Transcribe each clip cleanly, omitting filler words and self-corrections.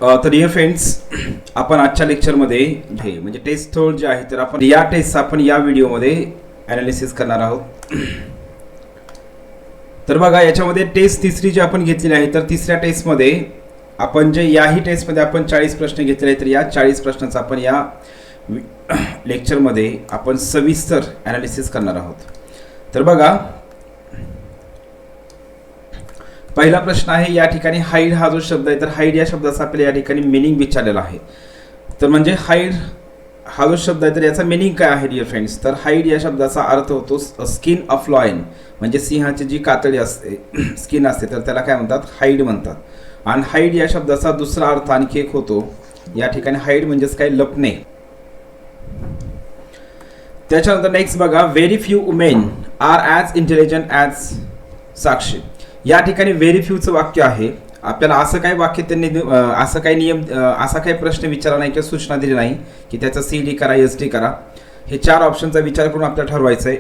तर dear friends, आपण आजच्या लेक्चरमध्ये हे म्हणजे टेस्ट थोड जे आहे तर आपण या टेस्ट आपण या व्हिडिओमध्ये ॲनालिसिस करणार आहोत. तर बघा, याच्यामध्ये टेस्ट तिसरी जी आपण घेतलेली आहे तर तिसऱ्या टेस्टमध्ये आपण जे याही टेस्टमध्ये आपण 40 प्रश्न घेतलेले आहेत तर या 40 प्रश्नांचा आपण या लेक्चरमध्ये आपण सविस्तर ॲनालिसिस करणार आहोत. तर बघा, पहिला प्रश्न आहे या ठिकाणी हाईड हा जो शब्द आहे तर हाईड या शब्दाचा आपल्याला या ठिकाणी मिनिंग विचारलेला आहे. तर म्हणजे हाईड हा जो शब्द आहे तर याचा मिनिंग काय आहे डिअर फ्रेंड्स? तर हाईड या शब्दाचा अर्थ होतो स्किन ऑफ लॉयन, म्हणजे सिंहाची जी कातडी असते स्किन असते तर त्याला काय म्हणतात? हाईड म्हणतात. आणि हाईड या शब्दाचा दुसरा अर्थ आणखी एक होतो, या ठिकाणी हाईड म्हणजेच काय? लपणे. त्याच्यानंतर नेक्स्ट बघा, very few women are as intelligent as Sakshi. या ठिकाणी व्हेरी फ्यूचं वाक्य आहे. आपल्याला असं काही वाक्य त्यांनी असं काही नियम असा काही प्रश्न विचारला नाही किंवा सूचना दिली नाही की त्याचा CD करा SD करा. हे 4 ऑप्शनचा विचार करून आपल्याला ठरवायचं आहे.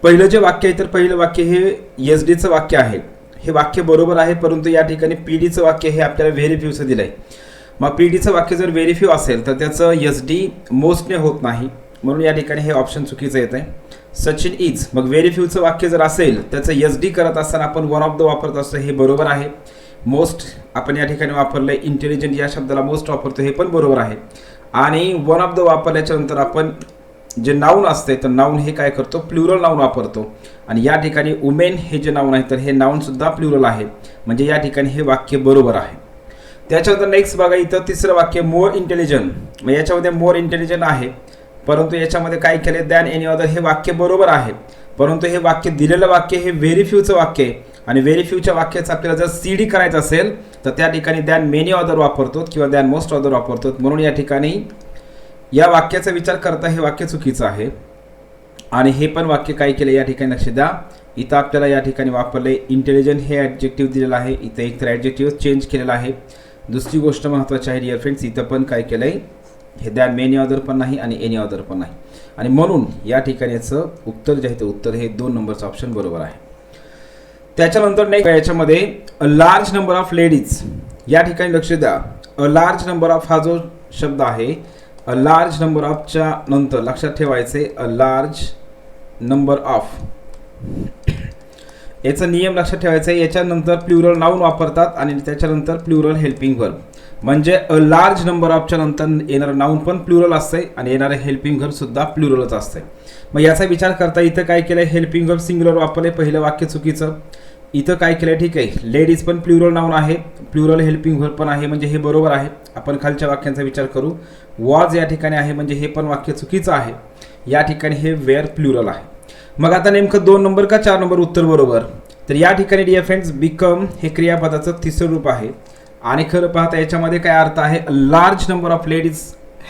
पहिलं जे वाक्य आहे तर पहिलं वाक्य हे SDचं वाक्य आहे. हे वाक्य बरोबर आहे, परंतु या ठिकाणी PDचं वाक्य हे आपल्याला व्हेरी फ्यूचं दिलं आहे. मग PDचं वाक्य जर व्हेरी फ्यू असेल तर त्याचं SD मोस्टने होत नाही, म्हणून या ठिकाणी हे ऑप्शन चुकीचं येत आहे. सचिन इज, मग व्हेरी फ्यूचं वाक्य जर असेल त्याचं SD करत असताना आपण वन ऑफ द वापरत असतो, हे बरोबर आहे. मोस्ट आपण या ठिकाणी वापरलंय, इंटेलिजंट या शब्दाला मोस्ट वापरतो, हे पण बरोबर आहे. आणि वन ऑफ द वापरल्याच्या नंतर आपण जे नाऊन असते तर नाऊन हे काय करतो? प्लुरल नाऊन वापरतो. आणि या ठिकाणी वुमेन हे जे नाऊन आहे तर हे नाऊन सुद्धा प्लुरल आहे, म्हणजे या ठिकाणी हे वाक्य बरोबर आहे. त्याच्यानंतर नेक्स्ट बघा, इथं तिसरं वाक्य मोर इंटेलिजंट, मग याच्यामध्ये मोर इंटेलिजंट आहे, परंतु याच्यामध्ये काय केले? दॅन एनी अदर, हे वाक्य बरोबर आहे, परंतु हे वाक्य दिलेलं वाक्य हे व्हेरी फ्यूचं वाक्य आहे. आणि व्हेरी फ्यूच्या वाक्याचं आपल्याला जर CD करायचं असेल तर त्या ठिकाणी दॅन मेनी अदर वापरतो किंवा दॅन मोस्ट अदर वापरतो, म्हणून या ठिकाणी या वाक्याचा विचार करता हे वाक्य चुकीचं आहे. आणि हे पण वाक्य काय केलं या ठिकाणी लक्ष द्या, इथं आपल्याला या ठिकाणी वापरले इंटेलिजंट हे ॲडजेक्टिव्ह दिलेलं आहे, इथं एक तर ॲडजेक्टिव्ह चेंज केलेला आहे. दुसरी गोष्ट महत्त्वाची आहे डिअर फ्रेंड्स, इथं पण काय केलं आहे? हे दॅन मेनी अदर पण नाही आणि एनी अदर पण नाही, आणि म्हणून या ठिकाणी याचं उत्तर जे आहे ते उत्तर हे 2 नंबरचं ऑप्शन बरोबर आहे. त्याच्यानंतर नेक्स्ट याच्यामध्ये a large number of ladies, या ठिकाणी लक्ष द्या. अ लार्ज नंबर ऑफ हा जो शब्द आहे, अ लार्ज नंबर ऑफच्या नंतर लक्षात ठेवायचे अ लार्ज नंबर ऑफ, याचा नियम लक्षात ठेवायचा आहे. याच्यानंतर प्लुरल नाऊन वापरतात आणि त्याच्यानंतर प्लुरल हेल्पिंग वर्ब, म्हणजे अ लार्ज नंबर ऑफच्या नंतर येणारं नाऊन पण प्लुरल असते आणि येणारं हेल्पिंग वर्ब सुद्धा प्लुरलच असते. मग याचा विचार करता इथं काय केलं? हेल्पिंग वर्ब सिंग्युलर वापरले, पहिलं वाक्य चुकीचं. इथं काय केलं? ठीक आहे, लेडीज पण प्लुरल नाऊन आहे, प्लुरल हेल्पिंग वर्ब पण आहे, म्हणजे हे बरोबर आहे. आपण खालच्या वाक्यांचा विचार करू. वॉज या ठिकाणी आहे, म्हणजे हे पण वाक्य चुकीचं आहे. या ठिकाणी हे वेअर प्लुरल आहे. मग आता नेमकं 2 नंबर का 4 नंबर उत्तर बरोबर? तर या ठिकाणी डिअर फ्रेंड्स, बिकम हे क्रियापदाचं तिसरं रूप आहे. आणि खरं पाहता याच्यामध्ये काय अर्थ आहे? Large number of ladies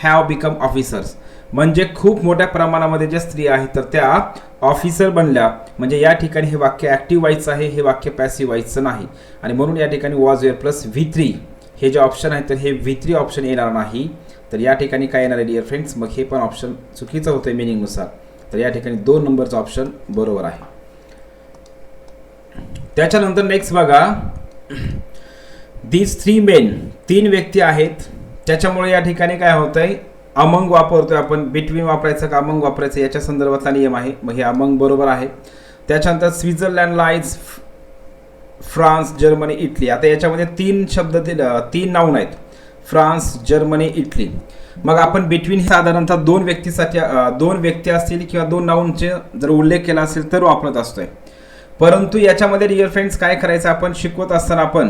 have become officers, म्हणजे खूप मोठ्या प्रमाणामध्ये ज्या स्त्रिया आहेत तर त्या ऑफिसर बनल्या, म्हणजे या ठिकाणी हे वाक्य ॲक्टिव्ह वाईजचं आहे, हे वाक्य पॅसिव्ह वाईजचं नाही. आणि म्हणून या ठिकाणी वॉज वेअर प्लस V3 हे जे ऑप्शन आहे तर हे V3 ऑप्शन येणार नाही. तर या ठिकाणी काय येणार आहे डिअर फ्रेंड्स? मग हे पण ऑप्शन चुकीचं होतं आहे मिनिंगनुसार. तर या ठिकाणी 2 नंबरचा ऑप्शन बरोबर आहे. त्याच्यानंतर नेक्स्ट बघा, दीज 3 मेन, 3 व्यक्ती आहेत, त्याच्यामुळे या ठिकाणी काय होतं आहे? अमंग वापरतोय आपण. बिटवीन वापरायचं का अमंग वापरायचं याच्या संदर्भातला नियम आहे, मग हे अमंग बरोबर आहे. त्याच्यानंतर Switzerland, lies, France, Germany, Italy. आता याच्यामध्ये 3 शब्द 3 नाऊन आहेत, फ्रान्स, जर्मनी, इटली. मग आपण बिटवीन साधारणतः 2 व्यक्तीसाठी 2 व्यक्ती असतील किंवा 2 नाऊनचे जर उल्लेख केला असेल तर वापरत असतोय. परंतु याच्यामध्ये डिअर फ्रेंड्स काय करायचं? आपण शिकवत असताना आपण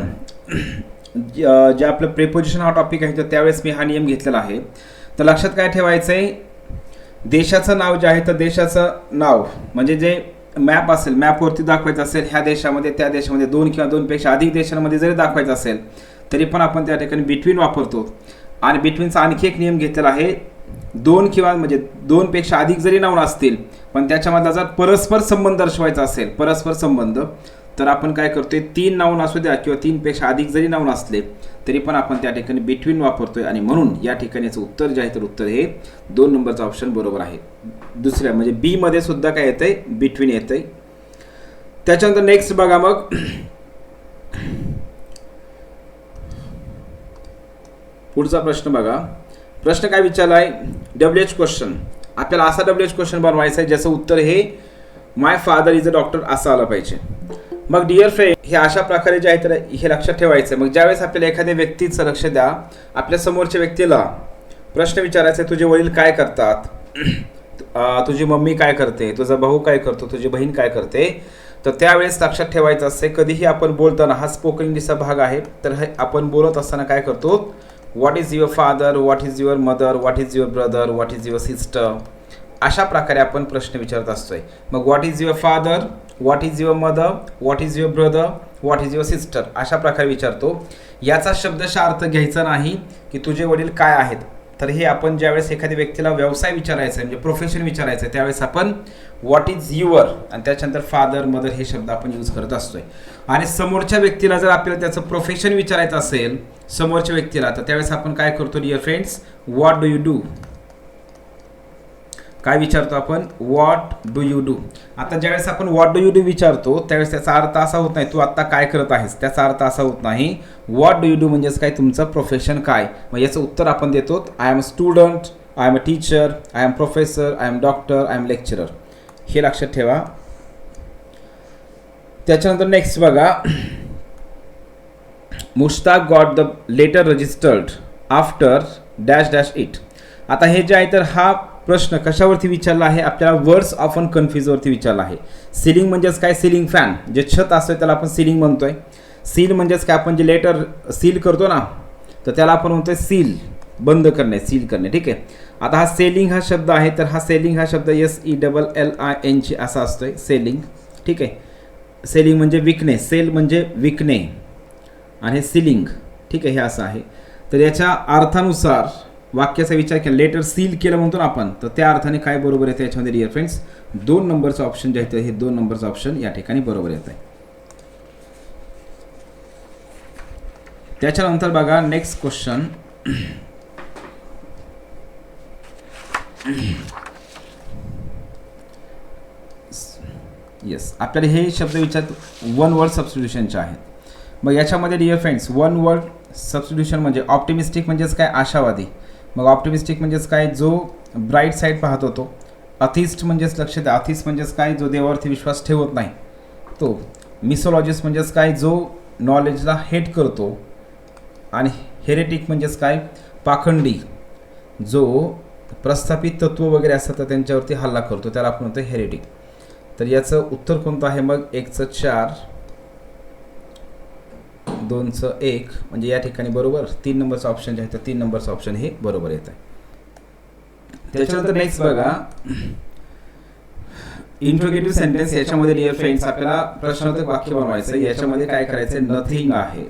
जे आपलं प्रेपोजिशन हा टॉपिक आहे तर त्यावेळेस मी हा नियम घेतलेला आहे. तर लक्षात काय ठेवायचं आहे? देशाचं नाव जे आहे तर देशाचं नाव म्हणजे जे मॅप असेल, मॅपवरती दाखवायचं असेल ह्या देशामध्ये त्या देशामध्ये 2 किंवा 2 पेक्षा अधिक देशांमध्ये जरी दाखवायचं असेल तरी पण आपण त्या ठिकाणी बिटवीन वापरतो. आणि बिटवीनचा आणखी एक नियम घेतलेला आहे, 2 किंवा म्हणजे 2 पेक्षा अधिक जरी नाऊन असतील पण त्याच्यामधला जर परस्पर संबंध दर्शवायचा असेल, परस्पर संबंध, तर आपण काय करतोय? 3 नाऊन असू द्या किंवा 3 पेक्षा अधिक जरी नाऊन असले तरी पण आपण त्या ठिकाणी बिटवीन वापरतोय. आणि म्हणून या ठिकाणी याचं उत्तर जे आहे तर उत्तर हे 2 नंबरचा ऑप्शन बरोबर आहे. दुसऱ्या म्हणजे बी मध्ये सुद्धा काय येतंय? बिटवीन येतंय. त्याच्यानंतर नेक्स्ट बघा, मग पुढचा प्रश्न बघा. प्रश्न काय विचारला आहे, WH क्वेश्चन. आपल्याला असा WH क्वेश्चन बनवायचा आहे ज्याचं उत्तर hey my father is a doctor असं आलं पाहिजे. मग डिअर फ्रेंड, हे अशा प्रकारे जे आहे तर हे लक्षात ठेवायचं. मग ज्यावेळेस आपल्याला एखाद्या व्यक्तीचं लक्ष द्या, आपल्या समोरच्या व्यक्तीला प्रश्न विचारायचा आहे, तुझे वडील काय करतात, तुझी मम्मी काय करते, तुझा भाऊ काय करतो, तुझी बहीण काय करते, तर त्यावेळेस लक्षात ठेवायचं असते. कधीही आपण बोलताना, हा स्पोकन इंग्लिशचा भाग आहे, तर हे आपण बोलत असताना काय करतो, what is your father, what is your mother, what is your brother, what is your sister, अशा प्रकारे आपण प्रश्न विचारत असतोय. मग what is your father, what is your mother, what is your brother, what is your sister, अशा प्रकारे विचारतो. याचा शब्दशः अर्थ घ्यायचा नाही की तुझे वडील काय आहेत. तर हे आपण ज्यावेळेस एखाद्या व्यक्तीला व्यवसाय विचारायचा आहे, म्हणजे प्रोफेशन विचारायचं आहे, त्यावेळेस आपण व्हॉट इज युअर आणि त्याच्यानंतर फादर मदर हे शब्द आपण यूज करत असतोय. आणि समोरच्या व्यक्तीला जर आपल्याला त्याचं प्रोफेशन विचारायचं असेल समोरच्या व्यक्तीला, तर त्यावेळेस आपण काय करतो dear friends, what do you do, काय विचारतो आपण, व्हॉट डू यू डू. आता ज्यावेळेस आपण व्हॉट डू यू डू विचारतो त्यावेळेस त्याचा अर्थ असा होत नाही तू आत्ता काय करत आहेस, त्याचा अर्थ असा होत नाही. व्हॉट डू यू डू म्हणजेच काय, तुमचं प्रोफेशन काय. मग याचं उत्तर आपण देतो, I am a student, I am a teacher, I am professor, I am doctor, I am lecturer. हे लक्षात ठेवा. त्याच्यानंतर नेक्स्ट बघा, Mushtaq got the letter registered after dash dash it. आता हे जे आहे तर हा प्रश्न कशावरती विचारला आहे, आपल्याला वर्ड्स ऑफन कन्फ्युजवरती विचारला आहे. सीलिंग म्हणजेच काय, सीलिंग फॅन, जे छत असतं त्याला आपण सीलिंग म्हणतोय. सील म्हणजेच काय, आपण जे लेटर सील करतो ना, तर त्याला आपण म्हणतोय सील, बंद करणे, सील करणे. ठीक आहे. आता हा सेलिंग हा शब्द आहे, तर हा सेलिंग हा शब्द SELLING असा असतोय, सेलिंग. ठीक आहे. सेलिंग म्हणजे विकणे, सेल म्हणजे विकणे आणि सीलिंग. ठीक आहे, हे असं आहे. तर याच्या अर्थानुसार वाक्याचा विचार केला, लेटर सील केलं म्हणतो ना आपण, तर त्या अर्थाने काय बरोबर येतं याच्यामध्ये डिअर फ्रेंड्स, 2 नंबरचं ऑप्शन जे आहे हे 2 नंबरचं ऑप्शन या ठिकाणी बरोबर येत आहे. त्याच्यानंतर बघा नेक्स्ट क्वेश्चन. येस, आपल्याला हे शब्द विचारत 1 वर्ड सबस्टिट्यूशनचे आहेत. मग याच्यामध्ये डिअर फ्रेंड्स 1 वर्ड सबस्टिट्यूशन म्हणजे ऑप्टिमिस्टिक म्हणजेच काय, आशावादी. मग ऑप्टिमिस्टिक म्हणजेच काय, जो ब्राईट साईड पाहत होतो. अथिस्ट म्हणजेच लक्ष द्या, अथिस्ट म्हणजेच काय, जो देवावरती विश्वास ठेवत नाही तो. मिसोलॉजिस्ट म्हणजेच काय, जो नॉलेजला हेट करतो. आणि हेरेटिक म्हणजेच काय, पाखंडी, जो प्रस्थापित तत्व वगैरे असतात तर त्यांच्यावरती हल्ला करतो, त्याला आपण म्हणतो हेरेटिक. तर याचं उत्तर कोणतं आहे, मग 1चं 4 2चं 1 म्हणजे या ठिकाणी बरोबर 3 नंबरचं ऑप्शन जे आहे तर 3 नंबरचं ऑप्शन हे बरोबर येत आहे. त्याच्यानंतर नेक्स्ट बघा, इंट्रोगेटिव्ह सेंटेन्स. याच्यामध्ये डिअर फ्रेंड्स आपल्याला प्रश्नार्थक वाक्य बनवायचं आहे. याच्यामध्ये काय करायचं आहे, नथिंग आहे.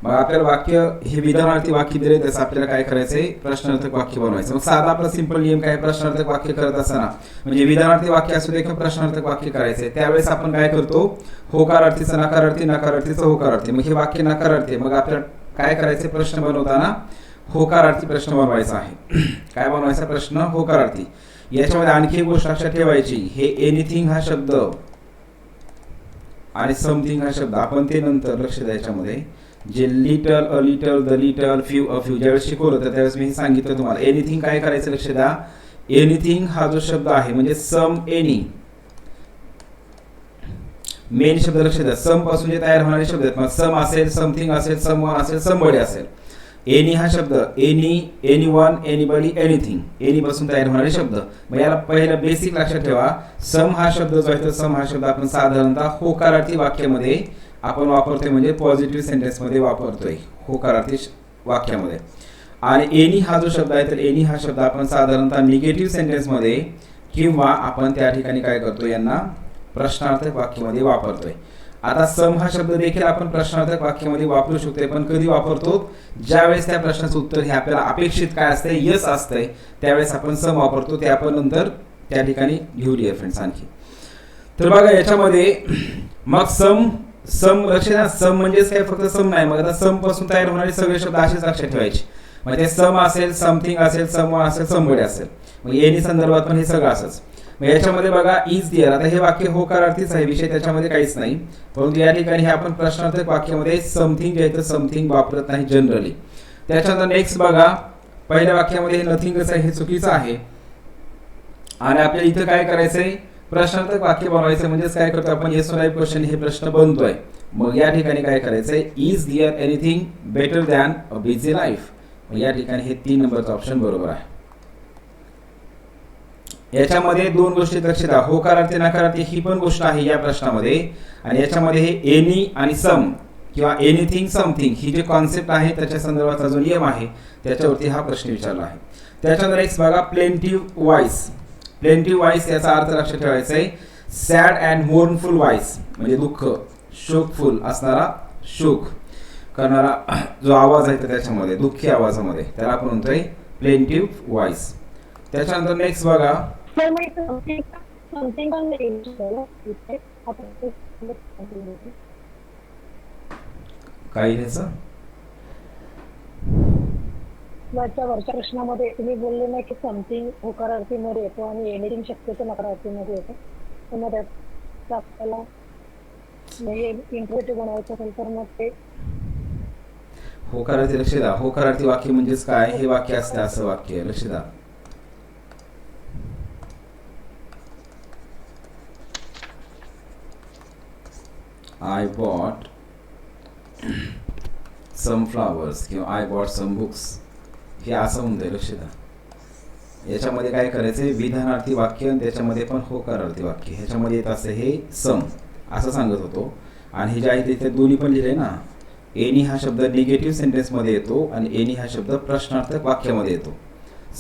मग आपल्याला वाक्य हे विधानार्थी वाक्य दिले, त्याचं आपल्याला काय करायचं आहे, प्रश्नार्थक वाक्य बनवायचं. मग साधा आपला सिंपल नियम काय, प्रश्नार्थक वाक्य करत असताना म्हणजे विधानार्थी वाक्य असू दे किंवा प्रश्नार्थक वाक्य करायचे, त्यावेळेस आपण काय करतो, होकारार्थीचं नकारार्थी, नकारार्थीचं होकारार्थी. मग हे वाक्य नकारार्थी, मग आपल्याला काय करायचे, प्रश्न बनवताना होकारार्थी प्रश्न बनवायचा आहे. काय बनवायचा प्रश्न, होकारार्थी. याच्यामध्ये आणखी एक गोष्ट लक्षात ठेवायची, हे एनिथिंग हा शब्द आणि समथिंग हा शब्द आपण ते नंतर लक्ष द्यायच्यामध्ये, जे little, a little, the little, few, a few ज्यावेळेस शिकवलं तर त्यावेळेस मी सांगितलं तुम्हाला. एनिथिंग काय करायचं लक्ष द्या, एनिथिंग हा जो शब्द आहे म्हणजे सम, एनी, मेन शब्द लक्ष द्या. सम पासून जे तयार होणारे शब्द आहेत, मग सम असेल, समथिंग असेल, समवन असेल, समबडी असेल. एनी हा शब्द, any, anyone, anybody, anything, any पासून तयार होणारे शब्द. मग याला पहिलं बेसिक लक्षात ठेवा, सम हा शब्द जो आहे तर सम हा शब्द आपण साधारणतः होकारार्थी वाक्यामध्ये आपण वापरतोय, म्हणजे पॉझिटिव्ह सेंटेन्समध्ये वापरतोय होकारार्थी वाक्यामध्ये. आणि एनी हा जो शब्द आहे तर एनी हा शब्द आपण साधारणतः निगेटिव्ह सेंटेन्समध्ये किंवा आपण त्या ठिकाणी काय करतो, यांना प्रश्नार्थक वाक्यामध्ये वापरतोय. आता सम हा शब्द देखील आपण प्रश्नार्थक वाक्यामध्ये वापरू शकतो, पण कधी वापरतो, ज्यावेळेस त्या प्रश्नाचं उत्तर हे आपल्याला अपेक्षित काय असते, यस असतंय, त्यावेळेस आपण सम वापरतो. ते आपण नंतर त्या ठिकाणी घेऊ डिअर फ्रेंड्स आणखी. तर बघा याच्यामध्ये मग सम लक्ष द्या, सम म्हणजेच काय, फक्त सम नाही. मग आता सम पासून तयार होणारे सगळे शब्द असेच लक्षात ठेवायचे. मग ते सम असेल, समथिंग असेल, समवन असेल, समबडी असेल. मग एनी संदर्भात पण हे सगळं असंच. मग याच्यामध्ये बघा इज देअर, आता हे वाक्य होकारार्थीच आहे, विषय त्याच्यामध्ये काहीच नाही. परंतु या ठिकाणी हे आपण प्रश्नार्थक वाक्यामध्ये समथिंग जे आहे तर समथिंग वापरत नाही जनरली. त्याच्यानंतर नेक्स्ट बघा, पहिल्या वाक्यामध्ये नथिंगच आहे हे चुकीचं आहे आणि आपल्याला इथं काय करायचंय, प्रश्नार्थक वाक्य बनवायचं. म्हणजेच काय करतो आपण, येस टाइप क्वेश्चन हे प्रश्न बनतोय. मग या ठिकाणी काय करायचंय, is there anything better than a busy life. या ठिकाणी हे 3 नंबरचं ऑप्शन बरोबर आहे. याच्यामध्ये 2 गोष्टी लक्षात द्या, होकारार्थी नकारार्थी ही पण गोष्ट आहे या प्रश्नामध्ये, आणि याच्यामध्ये हे एनी आणि सम किंवा एनिथिंग समथिंग ही जे कॉन्सेप्ट आहे त्याच्या संदर्भातला जो नियम आहे त्याच्यावरती हा प्रश्न विचारला आहे. त्याच्यानंतर नेक्स्ट बघा, प्लेंटिव्ह व्हॉइस. प्लेंटिव्ह व्हॉइस याचा अर्थ लक्षात ठेवायचा आहे, सॅड अँड मोर्नफुल व्हॉइस म्हणजे दुःख, शोकफुल असणारा, शोक करणारा जो आवाज आहे त्याच्यामध्ये, दुःखी आवाजामध्ये, त्याला आपण म्हणतोय प्लेंटिव्ह व्हॉइस. त्याच्यानंतर नेक्स्ट बघा, काही ह्याचं वरच्या प्रश्नामध्ये तुम्ही बोलले ना की समथिंग होकारार्थीमध्ये येतो आणि एनिथिंग शक्यतो नकारार्थीमध्ये येतो. पुन्हा त्यात आपल्याला म्हणजे इंटरेस्टिव्ह बनवायचं असेल तर मग ते होकारार्थी, लक्ष द्या, होकारार्थी वाक्य म्हणजेच काय, हे वाक्य असतं असं वाक्य, लक्ष द्या. I bought some flowers किंवा I bought some books हे असं म्हणतंय, लक्ष द्या. याच्यामध्ये काय करायचंय, विधानार्थी वाक्य आणि त्याच्यामध्ये पण होकारार्थी वाक्य, ह्याच्यामध्ये येत असं हे सम असं सांगत होतो. आणि हे जे आहे ते दोन्ही पण लिहिले ना, एनी हा शब्द निगेटिव्ह सेंटेन्समध्ये येतो आणि एनी हा शब्द प्रश्नार्थक वाक्यामध्ये येतो.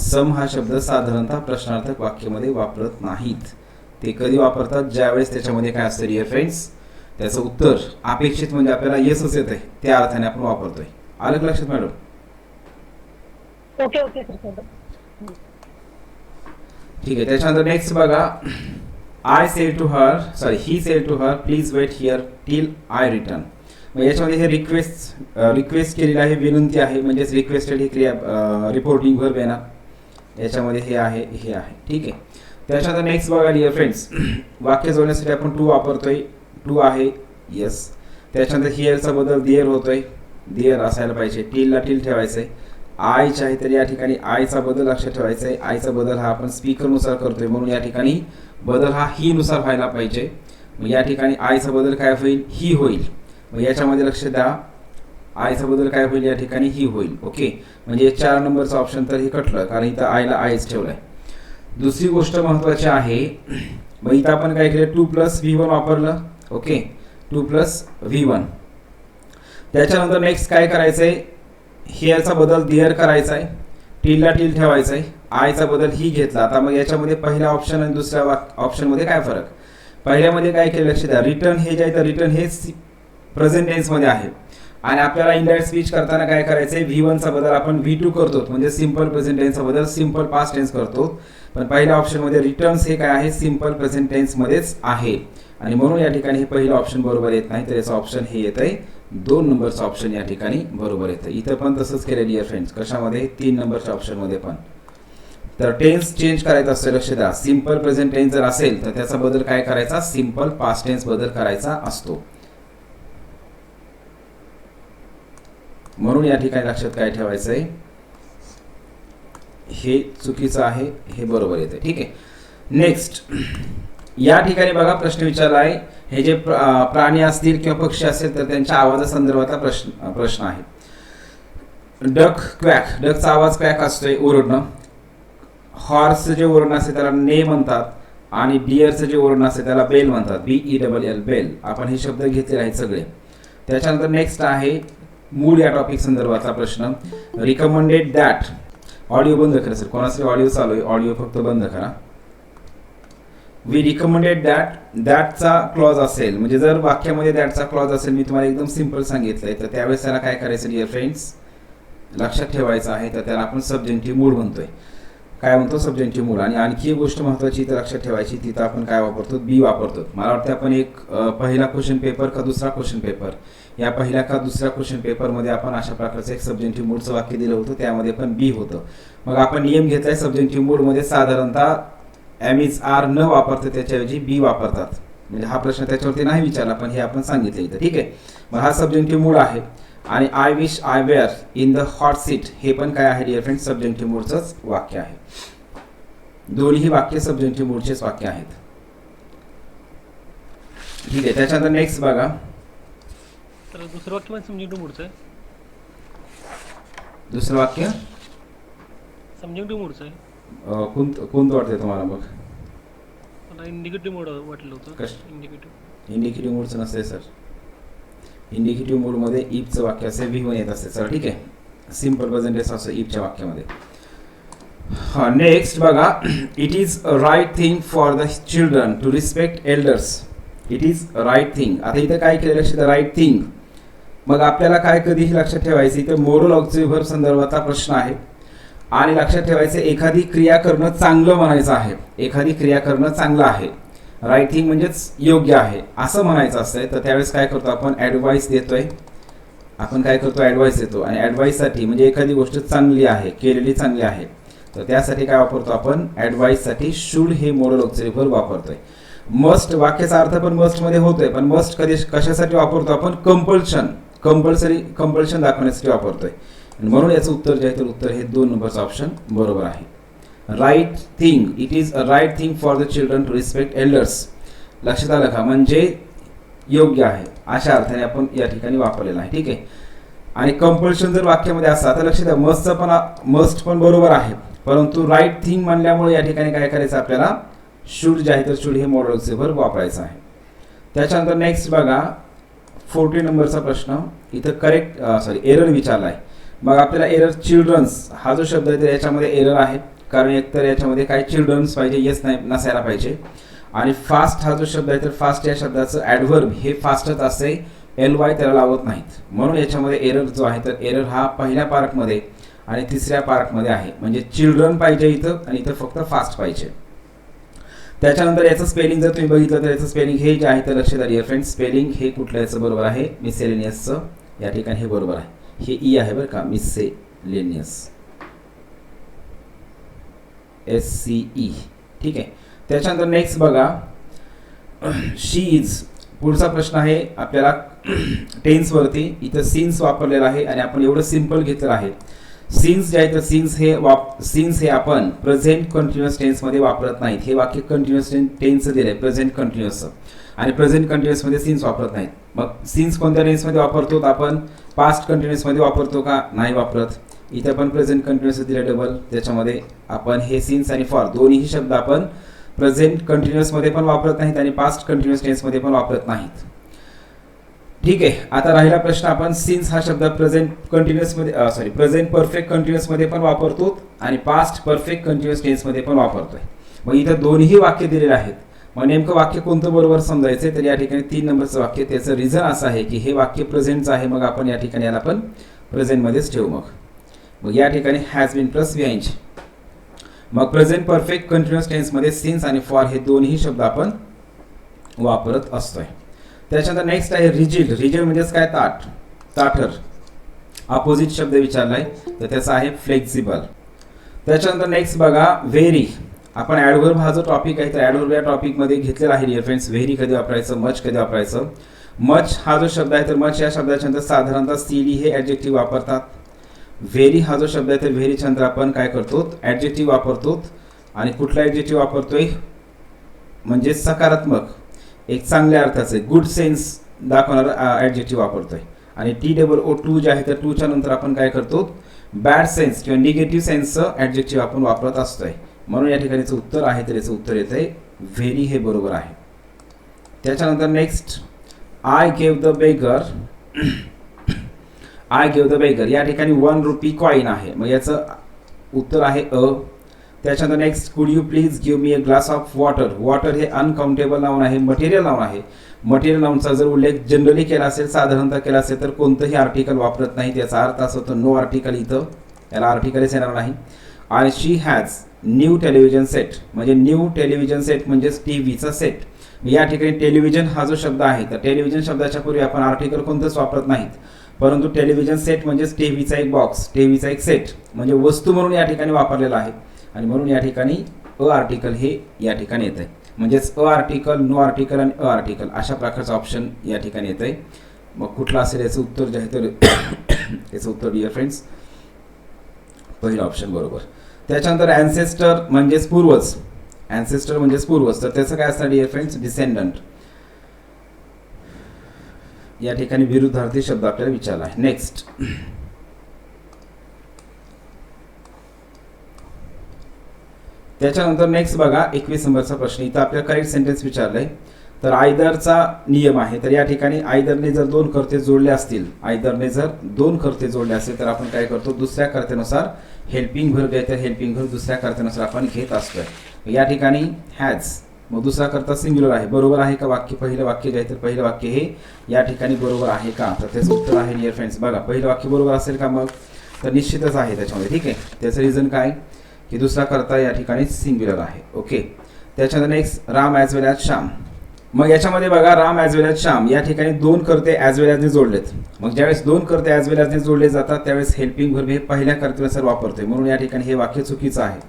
सम हा शब्द साधारणतः प्रश्नार्थक वाक्यामध्ये वापरत नाहीत. ते कधी वापरतात, ज्यावेळेस त्याच्यामध्ये काय असतं डिअर फ्रेंड्स, त्याचं उत्तर अपेक्षित म्हणजे आपल्याला येसच येत आहे त्या अर्थाने आपण वापरतोय. आलं लक्षात मॅडम? Okay okay sir. ठीक आहे. त्याच्यानंतर नेक्स्ट बघा, I said to her, sorry he said to her please wait here till I return. मग याच्यामध्ये हे रिक्वेस्ट केलेलं आहे, विनंती आहे, म्हणजेच रिक्वेस्टेड ही क्रिया रिपोर्टिंग व्हर्ब आहे ना, याच्यामध्ये हे आहे, हे आहे. ठीक आहे. त्याच्यानंतर नेक्स्ट बघा डिअर फ्रेंड्स, वाक्य जोडण्यासाठी आपण टू वापरतोय, टू आहे, येस. त्याच्यानंतर हिअरचा बदल दिअर होतोय, दिअर असायला पाहिजे, टिलला टिल ठेवायचंय. आयच्या आहे तर या ठिकाणी आयचा बदल लक्षात ठेवायचा आहे. आयचा बदल हा आपण स्पीकरनुसार करतोय म्हणून या ठिकाणी बदल हा ही नुसार व्हायला पाहिजे. मग या ठिकाणी आयचा बदल काय होईल, ही होईल. मग याच्यामध्ये लक्ष द्या, आयचा बदल काय होईल, या ठिकाणी ही होईल. ओके, म्हणजे 4 नंबरचं ऑप्शन तर हे कटलं, कारण इथं आयला आयच ठेवलाय. दुसरी गोष्ट महत्त्वाची आहे, मग इथं आपण काय केलं, 2+V1 वापरलं. Okay, 2+V1. त्याच्यानंतर नेक्स्ट काय करायचंय, हिअरचा बदल दिअर करायचा आहे, टिलला टिल ठेवायचा आहे, आयचा बदल ही घेतला. आता मग याच्यामध्ये पहिला ऑप्शन आणि दुसऱ्या ऑप्शनमध्ये काय फरक, पहिल्यामध्ये काय केलं लक्ष द्या, रिटर्न हे जे आहे तर रिटर्न हे प्रेझेंट टेन्समध्ये आहे आणि आपल्याला इनडायरेक्ट स्पीच करताना काय करायचं आहे, V1चा बदल आपण V2 करतो, म्हणजे सिंपल प्रेझेंट टेन्सचा बदल सिंपल पास्ट टेन्स करतो. पण पहिल्या ऑप्शनमध्ये रिटर्न्स हे काय आहे, सिंपल प्रेझेंट टेन्समध्येच आहे आणि म्हणून या ठिकाणी हे पहिलं ऑप्शन बरोबर येत नाही, तर याचं ऑप्शन हे येत आहे 2 नंबरचं ऑप्शन या ठिकाणी बरोबर येतं. इथं पण तसंच केलं डिअर फ्रेंड्स, कशामध्ये, 3 नंबरच्या ऑप्शनमध्ये पण. तर टेन्स चेंज करायचा असतो, लक्ष द्या. सिंपल प्रेझेंट टेन्स जर असेल तर त्याचा बदल काय करायचा, सिंपल पास्ट टेन्स बदल करायचा असतो. म्हणून या ठिकाणी लक्षात काय ठेवायचं आहे, हे चुकीचं आहे, हे बरोबर येतं. ठीक आहे. नेक्स्ट या ठिकाणी बघा प्रश्न विचारला आहे, हे जे प्राणी असतील किंवा पक्षी असेल तर त्यांच्या आवाजासंदर्भातला प्रश्न आहे. डक क्वॅक, डकचा आवाज क्वॅक असतोय, ओरडणं. हॉर्स जे ओरडणं असते त्याला ने म्हणतात आणि डिअरचं जे ओरडणं असते त्याला बेल म्हणतात, BELL, बेल. आपण हे शब्द घेतलेले आहेत सगळे. त्याच्यानंतर नेक्स्ट आहे मूड या टॉपिक संदर्भातला प्रश्न. रिकमेंडेड दॅट, ऑडिओ बंद करा सर, कोणासाठी ऑडिओ चालू आहे, ऑडिओ फक्त बंद करा. वी रिकमेंडेड दॅट, दॅटचा क्लॉज असेल, म्हणजे जर वाक्यामध्ये दॅटचा क्लॉज असेल, मी तुम्हाला एकदम सिंपल सांगितलंय, तर त्यावेळेस त्याला काय करायचं डिअर फ्रेंड्स, लक्षात ठेवायचं आहे. तर त्याला आपण सबजंक्टिव्ह मूड म्हणतोय. काय म्हणतो, सबजंक्टिव्ह मूड. आणि आणखी एक गोष्ट महत्त्वाची इथं लक्षात ठेवायची, तिथं आपण काय वापरतो, बी वापरतो. मला वाटतं आपण एक पहिला क्वेश्चन पेपर का दुसरा क्वेश्चन पेपर, या पहिल्या का दुसऱ्या क्वेश्चन पेपरमध्ये आपण अशा प्रकारचं एक सबजंक्टिव्ह मूडचं वाक्य दिलं होतं, त्यामध्ये पण बी होतं. मग आपण नियम घेतलाय, सबजंक्टिव्ह मूडमध्ये साधारणतः MR न वापरता त्याच्याऐवजी बी वापरतात. म्हणजे हा प्रश्न त्याच्यावरती नाही विचारला, पण हे आपण सांगितलं इथं. ठीक आहे. मग हा सबजंक्टिव्ह मूड आहे आणि I wish I were in the hot seat हे पण काय आहे डिअर फ्रेंड्स सबजंक्टिव्ह मूडचंच वाक्य आहे. दोन्ही वाक्य सबजंक्टिव्ह मूडचेच वाक्य आहेत. ठीक आहे. त्याच्यानंतर नेक्स्ट बघा. तर दुसरं वाक्य पण सबजंक्टिव्ह मूडचं आहे. दुसरं वाक्य सबजंक्टिव्ह मूडचं आहे. कोणतं वाटतंय तुम्हाला मग? मला इंडिकेटिव्ह मूड वाटलं होतं. इंडिकेटिव्ह मूडचं नसते सर. इंडिकेटिव्ह मूडमध्ये इफचं वाक्य असे V1 येत असते सर. ठीक आहे. सिम्पल प्रेझेंट टेन्स असं इफच्या वाक्यामध्ये. हा नेक्स्ट बघा. It is a right thing for the children to respect elders. It is a right thing. आता इथं काय केलं लक्षात? Right thing. मग आपल्याला काय कधीही लक्षात ठेवायचं इथं मोरल ऑब्झर्व्हर संदर्भाचा प्रश्न आहे आणि लक्षात ठेवायचं एखादी क्रिया करणं चांगलं म्हणायचं आहे. एखादी क्रिया करणं चांगलं आहे. राईट थिंग म्हणजेच योग्य आहे असं म्हणायचं असतंय. तर त्यावेळेस काय करतो आपण? ॲडवाईस देतोय. आपण काय करतो? ॲडवाईस देतो. आणि ॲडवाईससाठी म्हणजे एखादी गोष्ट चांगली आहे, केलेली चांगली आहे, तर त्यासाठी काय वापरतो आपण? ॲडवाईससाठी शुड हे मोरल ऑब्झर्व्हर वापरतोय. मस्ट वाक्याचा अर्थ पण मस्टमध्ये होतोय, पण मस्ट कधी कशासाठी वापरतो आपण? कंपल्शन दाखवण्यासाठी वापरतोय. म्हणून याचं उत्तर जे आहे तर उत्तर हे 2 नंबरचं ऑप्शन बरोबर आहे. Right thing. It is a right thing for the children to respect elders. लक्षात आलं का? म्हणजे योग्य आहे अशा अर्थाने आपण या ठिकाणी वापरलेलं आहे. ठीक आहे. आणि कंपल्शन जर वाक्यामध्ये असता तर लक्षात द्या मस्ट पण बरोबर आहे, परंतु राईट थिंग म्हणल्यामुळे या ठिकाणी काय करायचं आपल्याला? शुड जे आहे तर शुड हे मॉडल ऑब्झर्व्हर वापरायचं आहे. त्याच्यानंतर नेक्स्ट बघा. 14 नंबरचा प्रश्न. इथं एरर विचारला आहे. मग आपल्याला एरर चिल्ड्रन्स हा जो शब्द आहे तर याच्यामध्ये एरर आहे, कारण एकतर याच्यामध्ये काय चिल्ड्रन्स पाहिजे, येस नाही नसायला पाहिजे. आणि फास्ट हा जो शब्द आहे तर फास्ट या शब्दाचं ॲडव्हर्ब हे फास्टच असते, LY त्याला लावत नाहीत. म्हणून याच्यामध्ये एरर जो आहे तर एरर हा पहिल्या पार्टमध्ये आणि तिसऱ्या पार्टमध्ये आहे. म्हणजे चिल्ड्रन पाहिजे इथं आणि इथं फक्त फास्ट पाहिजे. त्याच्यानंतर याचं स्पेलिंग जर तुम्ही बघितलं तर याचं स्पेलिंग हे जे आहे तर लक्षात आली फ्रेंड्स. स्पेलिंग हे कुठलं याचं बरोबर आहे? मिसेलेनियसचं या ठिकाणी हे बरोबर आहे. हे ई आहे बरं का, मिसेलेनियस, SCE. ठीक आहे. त्याच्यानंतर नेक्स्ट बघा. शी इज. पुढचा प्रश्न आहे आपल्याला टेन्सवरती. इथं सिन्स वापरलेला आहे आणि आपण एवढं सिम्पल घेतलेलं आहे. सिन्स जे आहे तर सिन्स हे आपण प्रेझेंट कंटिन्युअस टेन्समध्ये वापरत नाहीत. हे वाक्य कंटिन्युअस टेन्सचं दिलं आहे, प्रेझेंट कंटिन्युअसचं, आणि प्रेझेंट कंटिन्युअसमध्ये सिन्स वापरत नाहीत. मग सिन्स कोणत्या टेन्समध्ये वापरतो? आपण पास्ट कंटिन्युअसमध्ये वापरतो का? नाही वापरत. इथं पण प्रेझेंट कंटिन्युअस दिलं डबल. त्याच्यामध्ये आपण हे सिन्स आणि फॉर दोन्ही शब्द आपण प्रेझेंट कंटिन्युअसमध्ये पण वापरत नाहीत आणि पास्ट कंटिन्युअस टेन्समध्ये पण वापरत नाहीत. ठीक आहे. आता राहिला प्रश्न. आपण सिन्स हा शब्द प्रेझेंट परफेक्ट कंटिन्युअसमध्ये पण वापरतो आणि पास्ट परफेक्ट कंटिन्युअस टेन्समध्ये पण वापरतोय. मग इथं दोन्ही वाक्य दिलेले आहेत. मग नेमकं वाक्य कोणतं बरोबर समजायचं? तर या ठिकाणी 3 नंबरचं वाक्य. त्याचं रिझन असं आहे की हे वाक्य प्रेझेंटचं आहे, मग आपण या ठिकाणी याला पण प्रेझेंटमध्येच ठेवू. मग या ठिकाणी हॅज बीन प्लस VING. मग प्रेझेंट परफेक्ट कंटिन्युअस टेन्समध्ये सिन्स आणि फॉर हे दोन्ही शब्द आपण वापरत असतोय. त्याच्यानंतर नेक्स्ट आहे रिजिड. रिजिड म्हणजेच काय? ताठर. अपोजिट शब्द विचारलाय तर त्याचा आहे फ्लेक्झिबल. त्याच्यानंतर नेक्स्ट बघा. व्हेरी. आपण ॲडव्हर्ब हा जो टॉपिक आहे तर ॲडव्हर्ब या टॉपिकमध्ये घेतलेला आहे डिअर फ्रेंड्स. व्हेरी कधी वापरायचं? मच कधी वापरायचं? मच हा जो शब्द आहे तर मच या शब्दाच्या नंतर साधारणतः CD हे ॲडजेक्टिव्ह वापरतात. व्हेरी हा जो शब्द आहे तर व्हेरीच्या नंतर आपण काय करतो? ॲडजेक्टिव्ह वापरतो. आणि कुठला ॲडजेक्टिव्ह वापरतोय? म्हणजे सकारात्मक, एक चांगल्या अर्थाचे, गुड सेन्स दाखवणारं ॲडजेक्टिव्ह वापरतोय. आणि TOO जे आहे तर 2च्या नंतर आपण काय करतो? बॅड सेन्स किंवा निगेटिव्ह सेन्सचं ॲडजेक्टिव्ह आपण वापरत असतोय. म्हणून या ठिकाणीचं उत्तर आहे तर याचं उत्तर येतं आहे व्हेरी हे बरोबर आहे. त्याच्यानंतर next. I gave the beggar. या ठिकाणी 1 रुपी कॉईन आहे, मग याचं उत्तर आहे अ. त्याच्यानंतर नेक्स्ट. कुड you please give me a glass of water. Water हे अनकाउंटेबल नाउन आहे, मटेरियल नाउन आहे. मटेरियल नाउनचा जर उल्लेख जनरली केला असेल, साधारणतः केला असेल तर कोणतंही आर्टिकल वापरत नाही. त्याचा अर्थ असं होतो नो आर्टिकल. इथं याला आर्टिकलच येणार नाही. आणि शी हॅज न्यू टेलिव्हिजन सेट. म्हणजे न्यू टेलिव्हिजन सेट म्हणजेच टीव्हीचा सेट. या ठिकाणी टेलिव्हिजन हा जो शब्द आहे तर टेलिव्हिजन शब्दाच्या पूर्वी आपण आर्टिकल कोणतंच वापरत नाहीत, परंतु टेलिव्हिजन सेट म्हणजेच टीव्हीचा एक बॉक्स, टीव्हीचा एक सेट म्हणजे वस्तू म्हणून या ठिकाणी वापरलेला आहे. आणि म्हणून या ठिकाणी अ आर्टिकल हे या ठिकाणी येत आहे. म्हणजेच अ आर्टिकल, नो आर्टिकल आणि अ आर्टिकल अशा प्रकारचं ऑप्शन या ठिकाणी येत आहे. मग कुठलं असेल याचं उत्तर जे आहे तर याचं उत्तर डिअर फ्रेंड्स पहिलं ऑप्शन बरोबर. त्याच्यानंतर ॲन्सेस्टर म्हणजेच पूर्वज, ॲन्सेस्टर म्हणजेच पूर्वज, तर त्याचं काय असणार डिअर फ्रेंड्स डिसेंडंट. या ठिकाणी विरुद्धार्थी शब्द आपल्याला विचारला आहे. नेक्स्ट त्याच्यानंतर नेक्स्ट बघा 21 नंबरचा प्रश्न. इथं आपल्याला करेक्ट सेंटेन्स विचारलंय. तर आयदरचा नियम आहे. तर या ठिकाणी आयदरने जर दोन कर्ते जोडले असतील, आयदरने जर दोन कर्ते जोडले असेल तर आपण काय करतो दुसऱ्या कर्त्यानुसार हेल्पिंग व्हर्ब आहे तर हेल्पिंग व्हर्ब दुसऱ्या कर्त्यानुसार आपण घेत असतोय. या ठिकाणी हॅज, मग दुसरा कर्ता सिंग्युलर आहे. बरोबर आहे का वाक्य? पहिलं वाक्य जे आहे तर पहिलं वाक्य हे या ठिकाणी बरोबर आहे का? तर त्याचं उत्तर आहे डिअर फ्रेंड्स बघा पहिलं वाक्य बरोबर असेल का? मग तर निश्चितच आहे त्याच्यामध्ये. ठीक आहे, त्याचं रिझन काय की दुसरा कर्ता या ठिकाणी सिंग्युलर आहे. ओके. त्याच्यानंतर नेक्स्ट राम ॲज वेल ॲज श्याम. मग याच्यामध्ये बघा राम ॲज वेल ॲज श्याम या ठिकाणी दोन कर्ते ॲज वेल ॲजने जोडलेत. मग ज्यावेळेस दोन कर्ते ॲज वेल ॲजने जोडले जातात त्यावेळेस हेल्पिंग व्हर्ब हे पहिल्या कर्त्यानुसार वापरतोय, म्हणून या ठिकाणी हे वाक्य चुकीचं आहे.